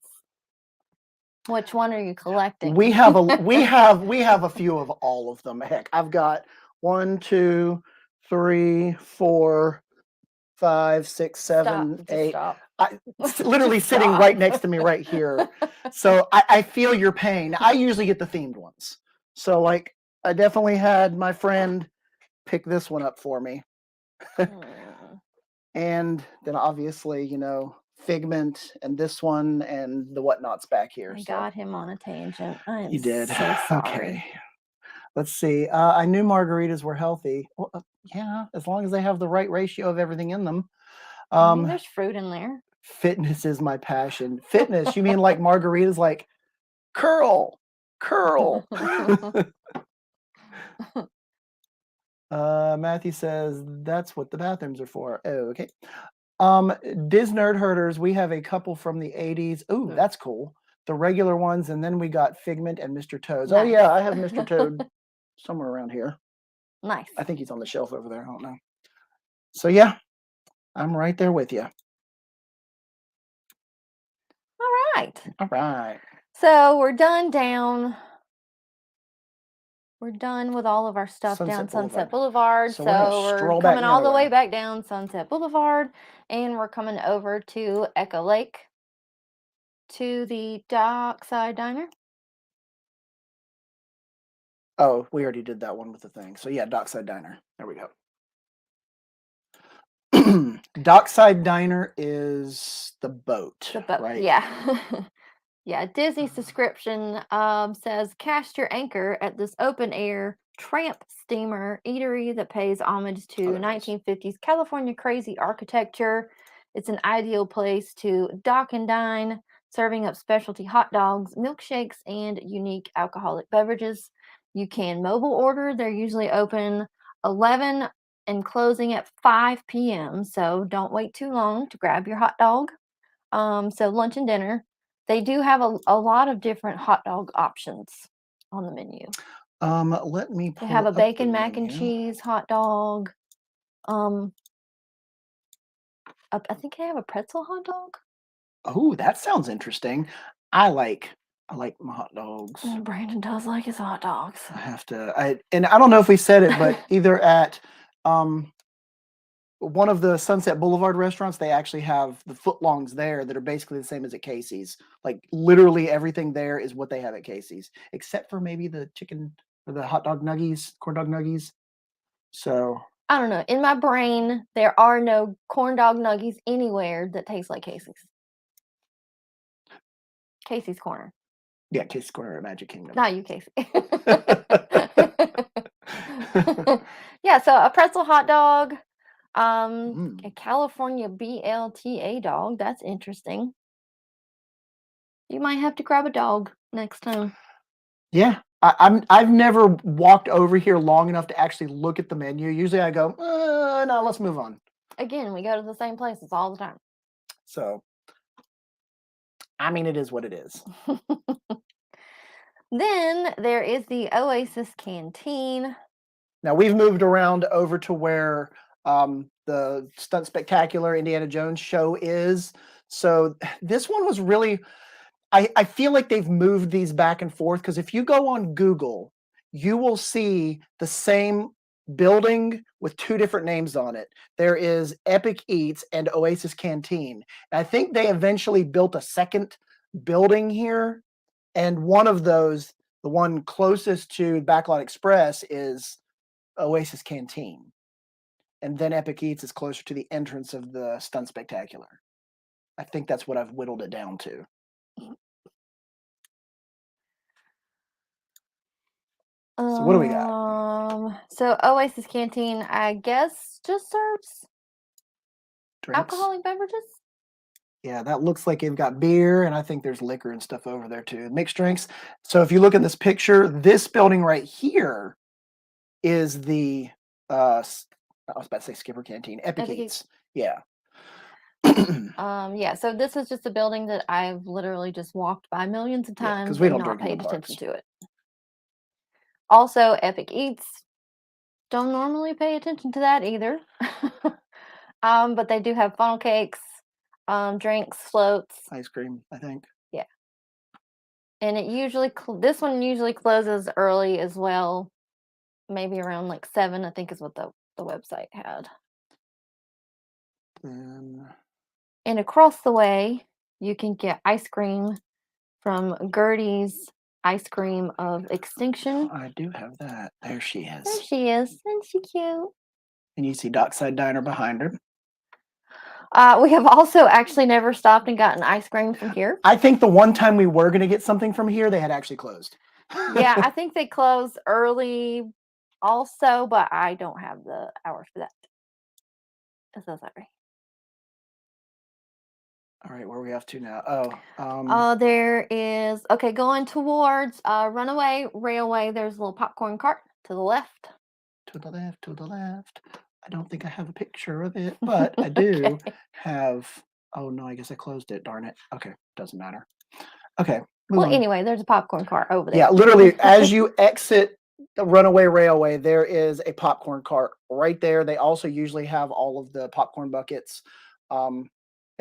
Which one are you collecting? We have a few of all of them. Heck, I've got 1, 2, 3, 4, 5, 6, 7, 8. It's literally sitting right next to me right here. So I feel your pain. I usually get the themed ones. So like I definitely had my friend pick this one up for me. And then obviously, Figment and this one and the whatnots back here. I got him on a tangent. You did. So sorry. Okay. Let's see. I knew margaritas were healthy. Well, yeah, as long as they have the right ratio of everything in them. There's fruit in there. Fitness is my passion. Fitness? You mean like margaritas, like curl? Matthew says that's what the bathrooms are for. Oh, okay. Diz Nerd Herders, we have a couple from the 80s. Ooh, that's cool. The regular ones, and then we got Figment and Mr. Toads. Nice. Oh yeah, I have Mr. Toad somewhere around here. Nice. I think he's on the shelf over there. I don't know. So yeah, I'm right there with you. All right. So we're done down. We're done with all of our stuff down Sunset Boulevard. So we're coming all the way back down Sunset Boulevard, and we're coming over to Echo Lake to the Dockside Diner. Oh, we already did that one with the thing. So yeah, Dockside Diner. There we go. Dockside Diner is the boat. Right? Yeah. Yeah, Disney's description says, cast your anchor at this open-air tramp steamer eatery that pays homage to 1950s California crazy architecture. It's an ideal place to dock and dine, serving up specialty hot dogs, milkshakes, and unique alcoholic beverages. You can mobile order. They're usually open 11 and closing at 5 p.m., so don't wait too long to grab your hot dog. So lunch and dinner. They do have a lot of different hot dog options on the menu. Let me pull They have a bacon mac and cheese hot dog. I think they have a pretzel hot dog. Oh, that sounds interesting. I like my hot dogs. Brandon does like his hot dogs. I have to. And I don't know if we said it, but either at one of the Sunset Boulevard restaurants, they actually have the footlongs there that are basically the same as at Casey's. Like literally everything there is what they have at Casey's, except for maybe the chicken or the hot dog nuggies, corn dog nuggies. So I don't know. In my brain, there are no corn dog nuggies anywhere that taste like Casey's. Casey's Corner. Yeah, Casey's Corner at Magic Kingdom. Not you, Casey. Yeah, so a pretzel hot dog. A California BLTA dog. That's interesting. You might have to grab a dog next time. Yeah, I've never walked over here long enough to actually look at the menu. Usually I go, no, let's move on. Again, we go to the same places all the time. So, I mean, it is what it is. Then there is the Oasis canteen. Now we've moved around over to where the Stunt Spectacular Indiana Jones show is. So this one was really, I feel like they've moved these back and forth because if you go on Google, you will see the same building with two different names on it. There is Epic Eats and Oasis Canteen. And I think they eventually built a second building here. And one of those, the one closest to Backlot Express, is Oasis Canteen. And then Epic Eats is closer to the entrance of the Stunt Spectacular. I think that's what I've whittled it down to. So what do we got? So Oasis Canteen, I guess, just serves Drinks? alcoholic beverages. Yeah, that looks like they've got beer, and I think there's liquor and stuff over there too. Mixed drinks. So if you look at this picture, this building right here is the I was about to say Skipper Canteen, Epic Eats. Yeah. Yeah, so this is just a building that I've literally just walked by millions of times because we don't and not drink in the paid attention parks. to it. Also, Epic Eats, don't normally pay attention to that either. But they do have funnel cakes, drinks, floats, Ice cream, I think. yeah. And it usually this one usually closes early as well, maybe around like 7, I think is what the website had. And across the way, you can get ice cream from Gertie's Ice Cream of Extinction. I do have that. There she is. There she is. Isn't she cute? And you see Dockside Diner behind her. We have also actually never stopped and gotten ice cream from here. I think the one time we were going to get something from here, they had actually closed. Yeah, I think they close early also, but I don't have the hours for that. I'm so sorry. All right, where are we off to now? There is, okay, going towards Runaway Railway, there's a little popcorn cart to the left. To the left, to the left. I don't think I have a picture of it, but I do have, oh no, I guess I closed it, darn it. Okay, doesn't matter. Okay. Well, anyway, there's a popcorn cart over there. Yeah, literally, as you exit the Runaway Railway, there is a popcorn cart right there. They also usually have all of the popcorn buckets.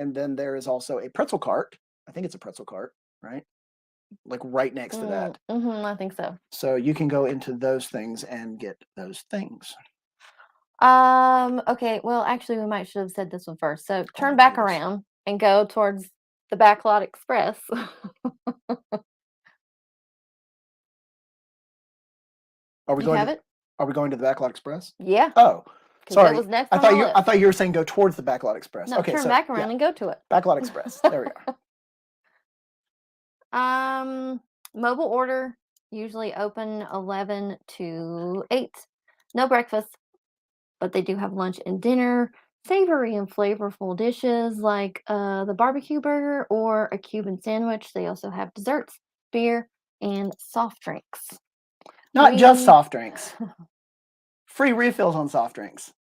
And then there is also a pretzel cart. I think it's a pretzel cart, right? Like right next to that. I think so. So you can go into those things and get those things. Okay, well, actually, we might should have said this one first. So turn back around and go towards the Backlot Express. Are we going to the Backlot Express? Yeah. Oh, sorry. That was next I thought you were saying go towards the Backlot Express. No, okay, turn back around and go to it. Backlot Express. There we are. Mobile order usually open 11 to 8. No breakfast, but they do have lunch and dinner. Savory and flavorful dishes like the barbecue burger or a Cuban sandwich. They also have desserts, beer, and soft drinks. Not just soft drinks. Free refills on soft drinks.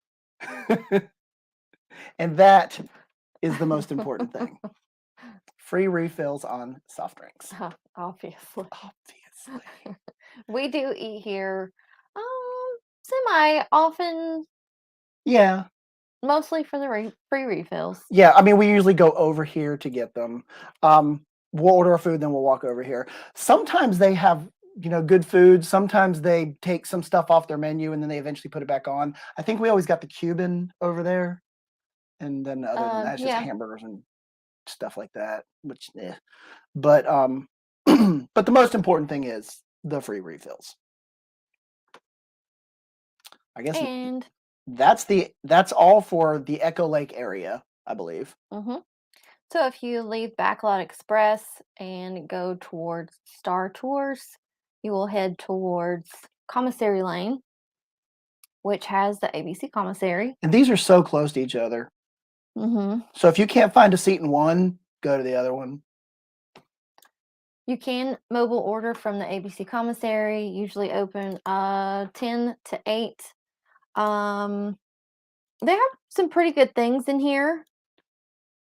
And that is the most important thing. Free refills on soft drinks. Obviously. We do eat here semi often. Yeah. Mostly for the free refills. Yeah, I mean, we usually go over here to get them. We'll order our food, then we'll walk over here. Sometimes they have, good food. Sometimes they take some stuff off their menu and then they eventually put it back on. I think we always got the Cuban over there. And then other than that, it's just hamburgers and stuff like that, which, But, but the most important thing is the free refills. I guess. And that's all for the Echo Lake area, I believe. So if you leave Backlot Express and go towards Star Tours, you will head towards Commissary Ln. which has the ABC Commissary. And these are so close to each other. Mm-hmm. So if you can't find a seat in one, go to the other one. You can mobile order from the ABC Commissary, usually open 10 to 8. They have some pretty good things in here.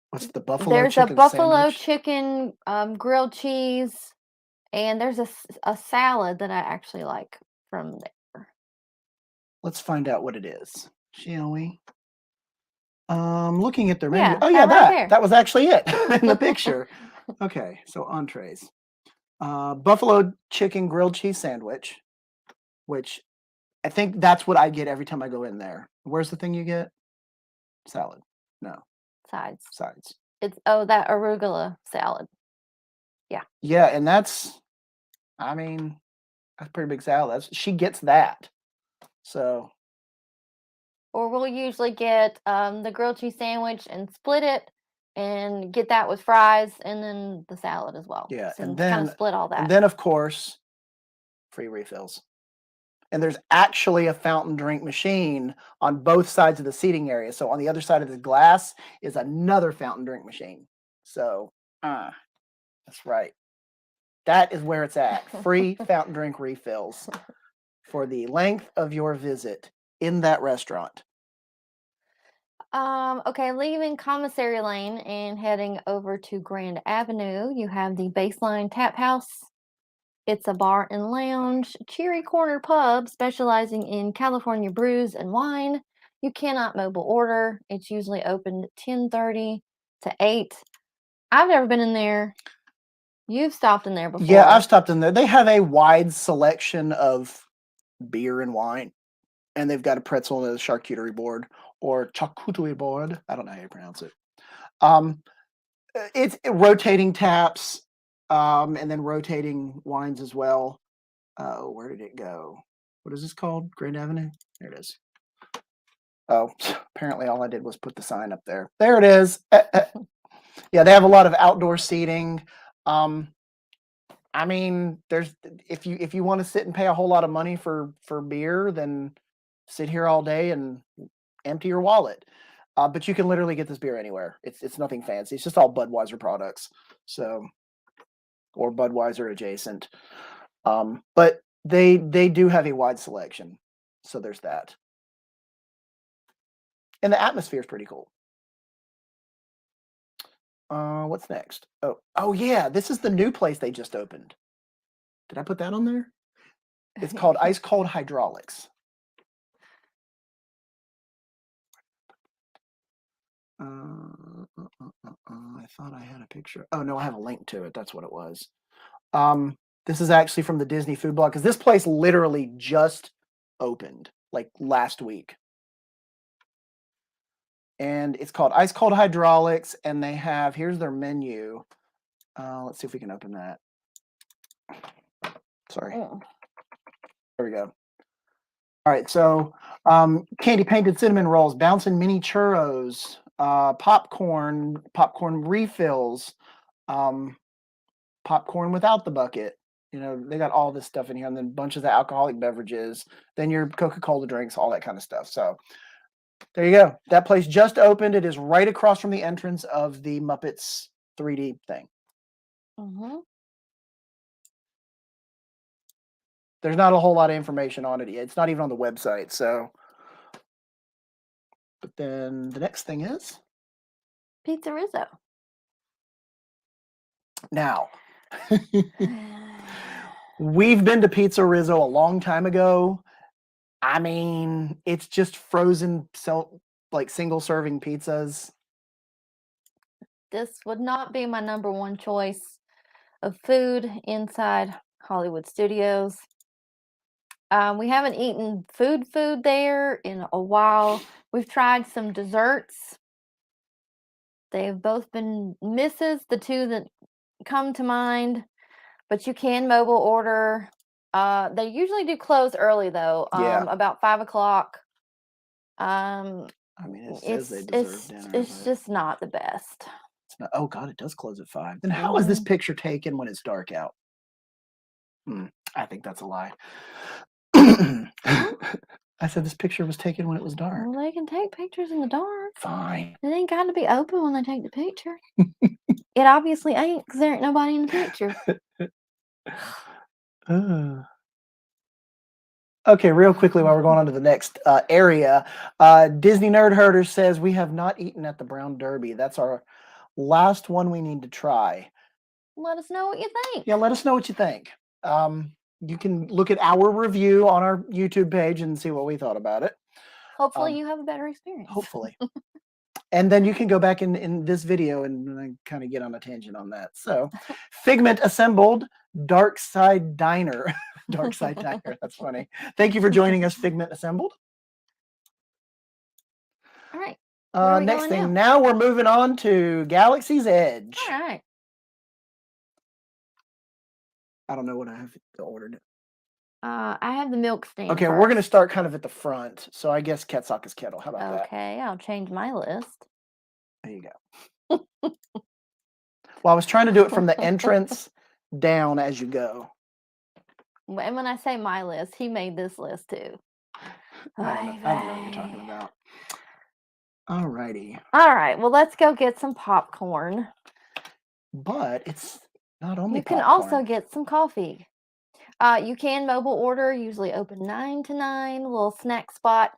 What's the buffalo There's chicken a buffalo sandwich? chicken, grilled cheese, and there's a salad that I actually like from there. Let's find out what it is, shall we? Looking at their menu. Yeah, Oh yeah, right there. that was actually it in the picture. Okay, so entrees. Buffalo chicken grilled cheese sandwich, which I think that's what I get every time I go in there. Where's the thing you get? Salad. No, Sides. sides. It's that arugula salad. Yeah. Yeah, and that's a pretty big salad. She gets that. So Or we'll usually get the grilled cheese sandwich and split it and get that with fries and then the salad as well. yeah, So and kind then of split all that. and then of course, free refills. And there's actually a fountain drink machine on both sides of the seating area. So on the other side of the glass is another fountain drink machine. So that's right. That is where it's at. Free fountain drink refills for the length of your visit in that restaurant. Okay, leaving Commissary Lane and heading over to Grand Avenue, you have the Baseline Tap House. It's a bar and lounge, cheery corner pub specializing in California brews and wine. You cannot mobile order. It's usually open 10:30 to 8. I've never been in there. You've stopped in there before. Yeah, I've stopped in there. They have a wide selection of beer and wine, and they've got a pretzel and a charcuterie board or charcuterie board. I don't know how you pronounce it. It's rotating taps, and then rotating wines as well. Where did it go? What is this called? Grand Avenue? There it is. Oh, apparently all I did was put the sign up there. There it is. Yeah, they have a lot of outdoor seating. There's if you want to sit and pay a whole lot of money for beer, then sit here all day and empty your wallet. But you can literally get this beer anywhere. It's nothing fancy. It's just all Budweiser products. So, or Budweiser adjacent. But they do have a wide selection. So there's that. And the atmosphere is pretty cool. What's next? Oh yeah, this is the new place they just opened. Did I put that on there? It's called Ice Cold Hydraulics. I thought I had a picture. Oh no, I have a link to it. That's what it was. This is actually from the Disney food blog because this place literally just opened like last week. And it's called Ice Cold Hydraulics, and they have, here's their menu. Let's see if we can open that. Sorry. There we go. All right, so candy painted cinnamon rolls, bouncing mini churros, popcorn refills, popcorn without the bucket. You know, they got all this stuff in here, and then bunches of alcoholic beverages, then your Coca-Cola drinks, all that kind of stuff. So there you go. That place just opened. It is right across from the entrance of the Muppets 3D thing. Mm-hmm. There's not a whole lot of information on it yet. It's not even on the website. So, but then the next thing is PizzaRizzo. Now, we've been to PizzaRizzo a long time ago. I mean, it's just frozen, single serving pizzas. This would not be my number one choice of food inside Hollywood Studios. We haven't eaten food there in a while. We've tried some desserts. They've both been misses, the two that come to mind, but you can mobile order. They usually do close early though, Yeah. about 5 o'clock. It says they deserve dinner. It's just not the best. It's not, oh God, it does close at 5. Then how is this picture taken when it's dark out? I think that's a lie. I said this picture was taken when it was dark. Well, they can take pictures in the dark. Fine. It ain't got to be open when they take the picture. It obviously ain't because there ain't nobody in the picture. Okay, real quickly while we're going on to the next area, Disney Nerd Herder says we have not eaten at the Brown Derby. That's our last one we need to try. Let us know what you think. Yeah, let us know what you think. You can look at our review on our YouTube page and see what we thought about it. Hopefully you have a better experience. Hopefully. And then you can go back in this video and kind of get on a tangent on that. So, Figment assembled, Darkside Diner. Darkside Diner, that's funny. Thank you for joining us, Figment assembled. All right. Next thing, now we're moving on to Galaxy's Edge. All right. I don't know what I have ordered. I have the milk stand. Okay, we're going to start kind of at the front. So I guess Saka's Kettle. How about that? Okay, I'll change my list. There you go. Well, I was trying to do it from the entrance down as you go. And when I say my list, he made this list too. I don't know what you're talking about. All righty. All right, well, let's go get some popcorn. But it's not only You can also get some coffee. You can mobile order, usually open 9 to 9, little snack spot.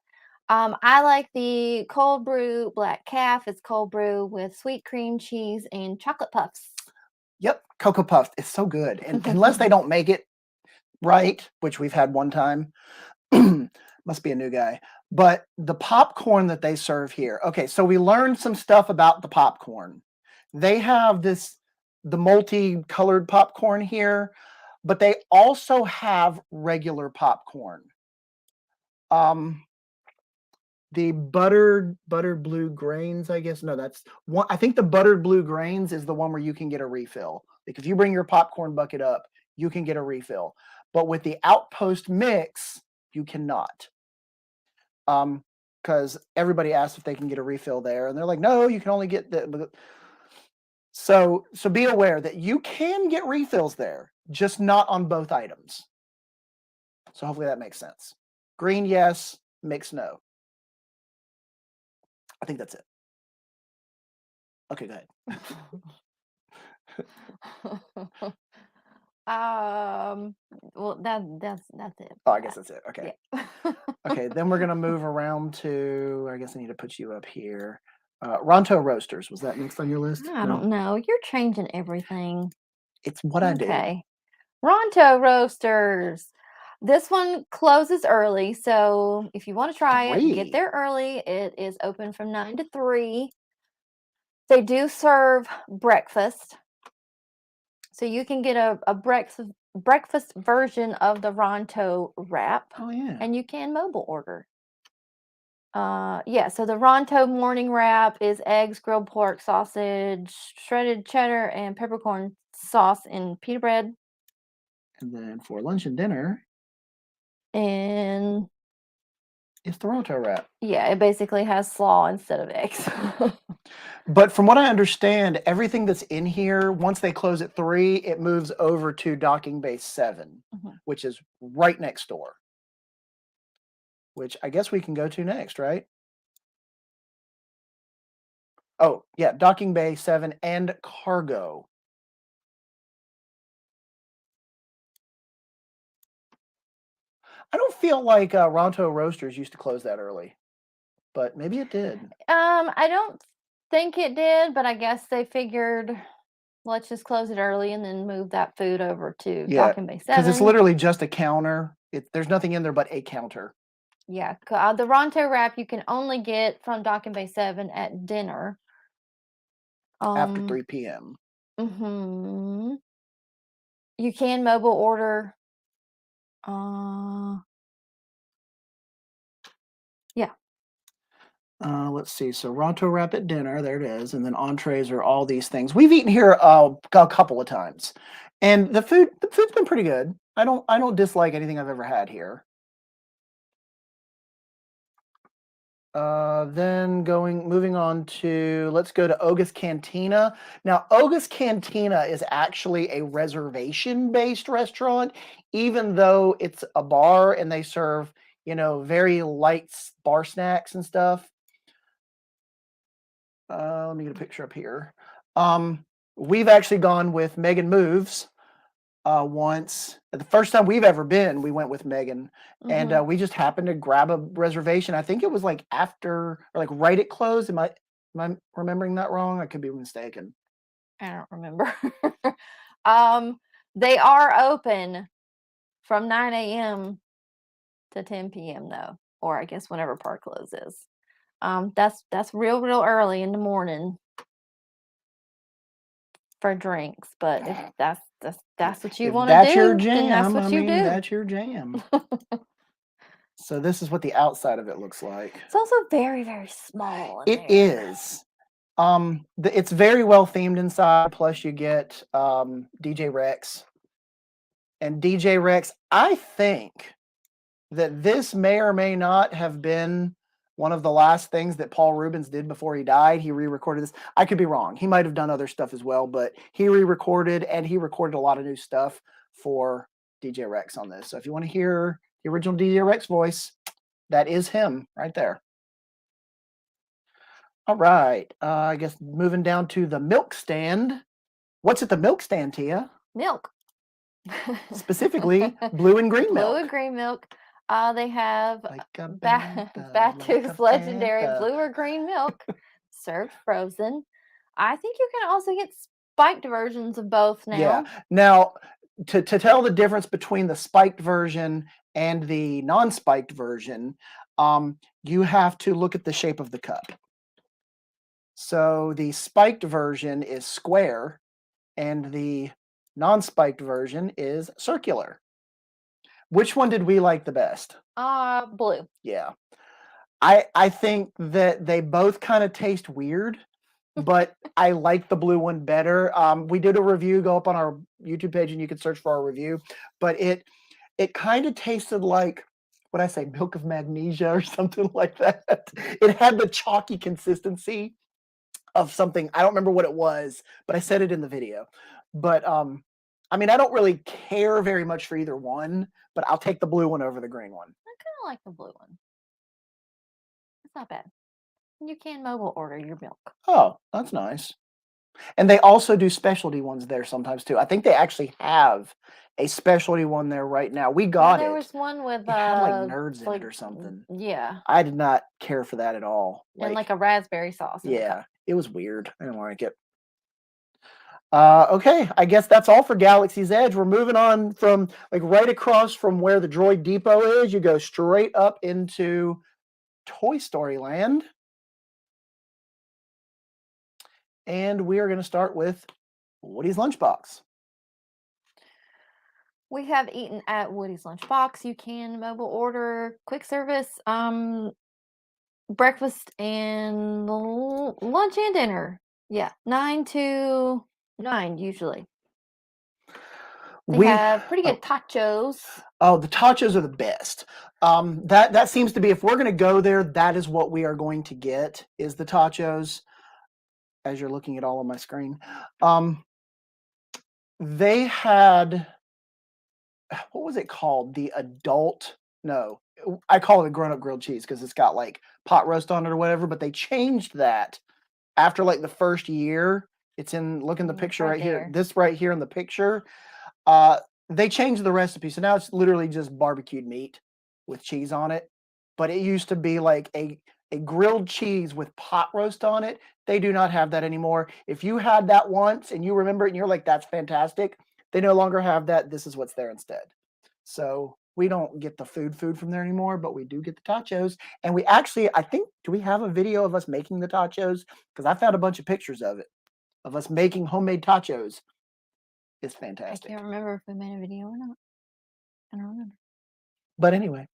I like the cold brew black calf. It's cold brew with sweet cream cheese and chocolate puffs. Yep, Cocoa Puffs. It's so good. And unless they don't make it right, which we've had one time, must be a new guy. But the popcorn that they serve here. Okay, so we learned some stuff about the popcorn. They have the multicolored popcorn here, but they also have regular popcorn. The buttered blue grains, I guess. No, that's one. I think the buttered blue grains is the one where you can get a refill. Like if you bring your popcorn bucket up, you can get a refill. But with the Outpost mix, you cannot. Because everybody asks if they can get a refill there, and they're like, no, you can only get the. So be aware that you can get refills there, just not on both items. So hopefully that makes sense. Green, yes. Mix, no. I think that's it. Okay, go ahead. Well, that's it. Oh, I guess that's it. Okay. Yeah. Okay, then we're gonna move around to. I guess I need to put you up here. Ronto Roasters, was that next on your list? I don't know. You're changing everything. It's what I do. Okay. Ronto Roasters. This one closes early, so if you want to try it, get there early. It is open from 9 to 3. They do serve breakfast, so you can get a breakfast version of the Ronto wrap. Oh yeah. And you can mobile order. Yeah, so the Ronto morning wrap is eggs, grilled pork, sausage, shredded cheddar, and peppercorn sauce in pita bread. And then for lunch and dinner, and it's the Ronto wrap. Yeah, it basically has slaw instead of eggs. But from what I understand, everything that's in here, once they close at 3, it moves over to docking bay 7, which is right next door. Which I guess we can go to next, right? Oh, yeah, docking bay 7 and cargo. I don't feel like Ronto Roasters used to close that early, but maybe it did. I don't think it did, but I guess they figured, let's just close it early and then move that food over to docking bay 7. Because it's literally just a counter. There's nothing in there but a counter. Yeah, the Ronto wrap you can only get from docking bay 7 at dinner. After 3 p.m. You can mobile order. Yeah. Let's see. So Ronto wrap at dinner, there it is, and then entrees are all these things. We've eaten here a couple of times, and the food's been pretty good. I don't dislike anything I've ever had here. Then moving on to, let's go to Oga's Cantina. Now, Oga's Cantina is actually a reservation-based restaurant, even though it's a bar and they serve you know, very light bar snacks and stuff. Let me get a picture up here. We've actually gone with Megan Moves once. The first time we've ever been, we went with Megan, and we just happened to grab a reservation. I think it was like after, or like right at close. Am I remembering that wrong? I could be mistaken. I don't remember. They are open from 9 a.m. to 10 p.m. though, or I guess whenever park closes. That's real early in the morning for drinks. But if that's what you want to That's do, your jam. then that's what you do. That's your jam. So this is what the outside of it looks like. It's also very small. It is. It's very well themed inside. Plus, you get DJ Rex. And DJ Rex, I think that this may or may not have been one of the last things that Paul Rubens did before he died. He re-recorded this. I could be wrong. He might have done other stuff as well, but he re-recorded, and he recorded a lot of new stuff for DJ Rex on this. So if you want to hear the original DJ Rex voice, that is him right there. All right. I guess moving down to the milk stand. What's at the milk stand, Tia? Milk. Specifically, blue and green milk. Blue and green milk. They have like Batu's legendary blue or green milk served frozen. I think you can also get spiked versions of both now. Yeah. Now, to tell the difference between the spiked version and the non-spiked version, you have to look at the shape of the cup. So the spiked version is square, and the non-spiked version is circular. Which one did we like the best? Blue. Yeah. I think that they both kind of taste weird, but I like the blue one better. We did a review. Go up on our YouTube page and you can search for our review. But it kind of tasted like, what I say, milk of magnesia or something like that. It had the chalky consistency of something. I don't remember what it was, but I said it in the video. But I mean, I don't really care very much for either one, but I'll take the blue one over the green one. I kind of like the blue one. It's not bad. You can mobile order your milk. Oh, that's nice. And they also do specialty ones there sometimes too. I think they actually have a specialty one there right now. We got it. There was one with it had like nerds in it or something. Yeah. I did not care for that at all. And like a raspberry sauce. Yeah, it was weird. I didn't like it. Okay, I guess that's all for Galaxy's Edge. We're moving on from like right across from where the Droid Depot is. You go straight up into Toy Story Land. And we are going to start with Woody's Lunchbox. We have eaten at Woody's Lunchbox. You can mobile order quick service, breakfast and lunch and dinner. Yeah, 9 to 9 usually. We have pretty good tachos. Oh, the tachos are the best. That seems to be, if we're going to go there, that is what we are going to get, is the tachos. As you're looking at all on my screen, they had, what was it called? The adult? No, I call it a grown-up grilled cheese because it's got like pot roast on it or whatever. But they changed that after like the first year. It's in, look in the picture right here. This right here in the picture. They changed the recipe, so now it's literally just barbecued meat with cheese on it. But it used to be like a grilled cheese with pot roast on it. They do not have that anymore. If you had that once and you remember it and you're like, that's fantastic, they no longer have that. This is what's there instead. So we don't get the food from there anymore, but we do get the tachos. And we actually, I think, do we have a video of us making the tachos? Because I found a bunch of pictures of it, of us making homemade tachos. It's fantastic. I can't remember if we made a video or not. I don't remember. But anyway.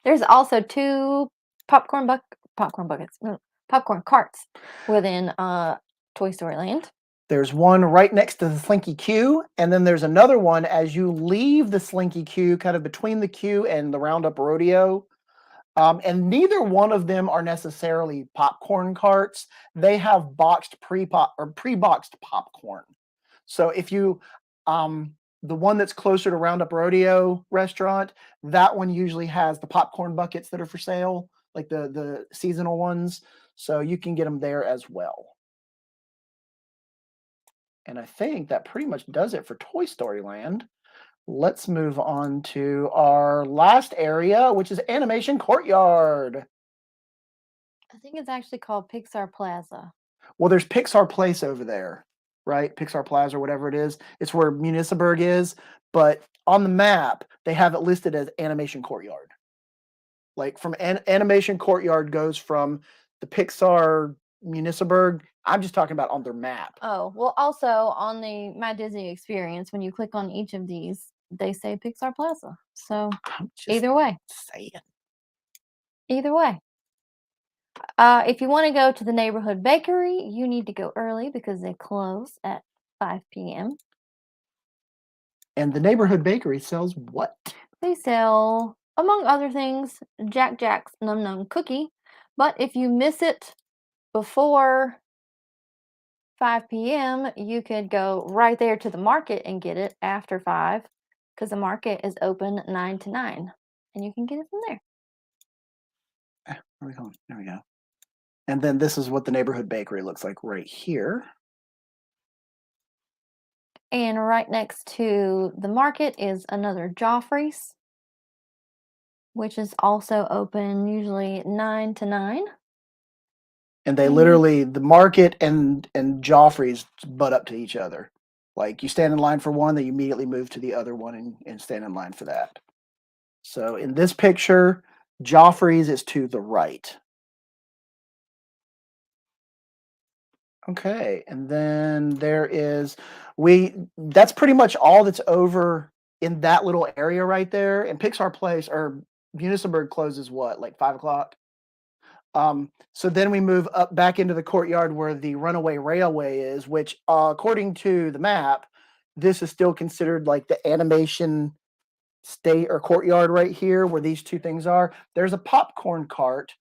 There's also 2 popcorn carts within Toy Story Land. There's one right next to the Slinky Q, and then there's another one as you leave the Slinky Q, kind of between the Q and the Roundup Rodeo. And neither one of them are necessarily popcorn carts. They have boxed pre-boxed popcorn. So if you the one that's closer to Roundup Rodeo restaurant, that one usually has the popcorn buckets that are for sale, like the seasonal ones. So you can get them there as well. And I think that pretty much does it for Toy Story Land. Let's move on to our last area, which is Animation Courtyard. I think it's actually called Pixar Plaza. Well, there's Pixar Place over there, right? Pixar Plaza or whatever it is. It's where Municiberg is, but on the map, they have it listed as Animation Courtyard. Like from Animation Courtyard goes from the Pixar Municiberg. I'm just talking about on their map. Oh, well, also on the My Disney Experience, when you click on each of these, they say Pixar Plaza. So either way. Saying. Either way. If you want to go to the neighborhood bakery, you need to go early because they close at 5 p.m. And the neighborhood bakery sells what? They sell, among other things, Jack Jack's Num Num Cookie. But if you miss it before 5 p.m., you could go right there to the market and get it after 5 because the market is open 9 to 9. And you can get it from there. Where are we going? There we go. And then this is what the neighborhood bakery looks like right here. And right next to the market is another Joffrey's, which is also open usually 9 to 9. And they literally, the market and Joffrey's butt up to each other. Like you stand in line for one, then you immediately move to the other one and stand in line for that. So in this picture, Joffrey's is to the right. Okay, and then there is, that's pretty much all that's over in that little area right there. And Pixar Place or Municiberg closes what, like 5 o'clock? So then we move up back into the courtyard where the Runaway Railway is, which according to the map, this is still considered like the animation state or courtyard right here where these two things are. There's a popcorn cart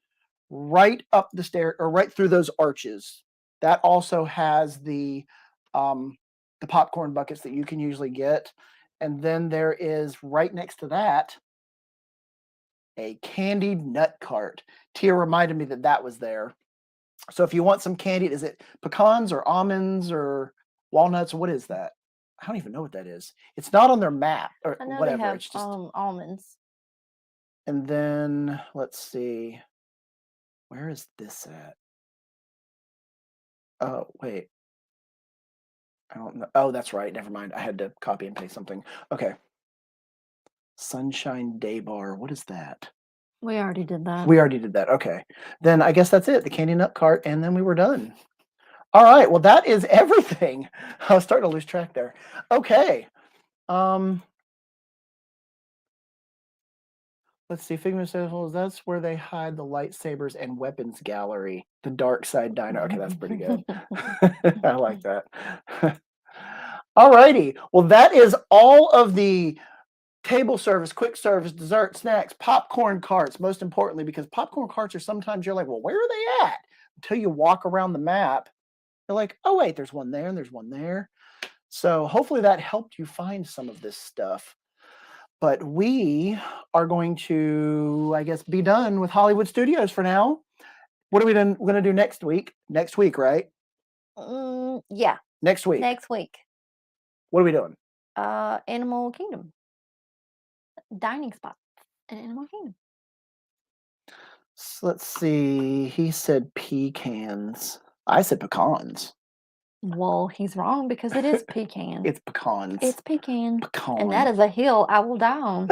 right up the stair or right through those arches. That also has the popcorn buckets that you can usually get. And then there is right next to that a candied nut cart. Tia reminded me that that was there. So if you want some candied, is it pecans or almonds or walnuts? What is that? I don't even know what that is. It's not on their map or I know whatever. they have It's just almonds. And then let's see. Where is this at? Oh, wait. I don't know. Oh, that's right. Never mind. I had to copy and paste something. Okay. Sunshine Day Bar. What is that? We already did that. We already did that. Okay. Then I guess that's it. The candy nut cart, and then we were done. All right. Well, that is everything. I was starting to lose track there. Okay. Let's see. Figment Samples. That's where they hide the lightsabers and weapons gallery. The Dockside Diner. Okay, that's pretty good. I like that. All righty. Well, that is all of the table service, quick service, dessert, snacks, popcorn carts, most importantly, because popcorn carts are sometimes you're like, well, where are they at? Until you walk around the map, you're like, oh, wait, there's one there and there's one there. So hopefully that helped you find some of this stuff. But we are going to, I guess, be done with Hollywood Studios for now. What are we going to do next week? Next week, right? Yeah. Next week. Next week. What are we doing? Animal Kingdom. Dining spot in Animal Kingdom. So let's see. He said pecans. I said pecans. Well, he's wrong because it is pecan. It's pecans. It's pecan. Pecan. And that is a hill I will die on.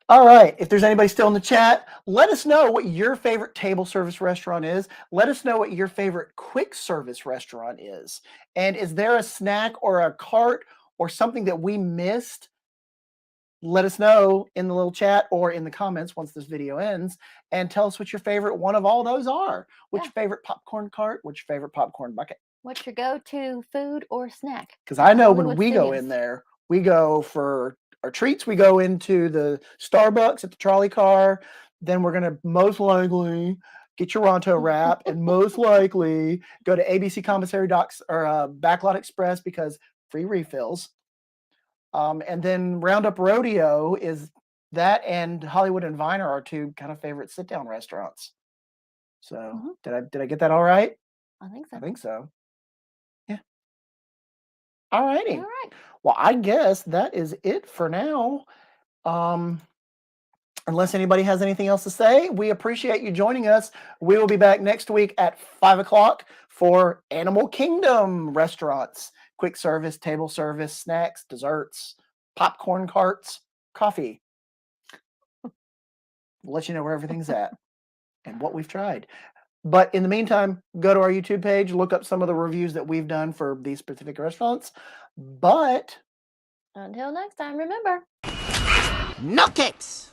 All right. If there's anybody still in the chat, let us know what your favorite table service restaurant is. Let us know what your favorite quick service restaurant is. And is there a snack or a cart or something that we missed? Let us know in the little chat or in the comments once this video ends, and tell us what your favorite one of all those are. What's your favorite popcorn cart? What's your favorite popcorn bucket? What's your go-to food or snack? Because I know Hollywood when we go in there, we go for our treats. We go into the Starbucks at the trolley car. Then we're going to most likely get your Ronto wrap, and most likely go to ABC Commissary Docs or Backlot Express because free refills. And then Roundup Rodeo is that, and Hollywood and Vine are our two kind of favorite sit-down restaurants. So did I get that all right? I think so. I think so. Yeah. All righty. All right. Well, I guess that is it for now. Unless anybody has anything else to say, we appreciate you joining us. We will be back next week at 5 o'clock for Animal Kingdom restaurants. Quick service, table service, snacks, desserts, popcorn carts, coffee. We'll let you know where everything's at and what we've tried. But in the meantime, go to our YouTube page, look up some of the reviews that we've done for these specific restaurants. But until next time, remember, no cakes.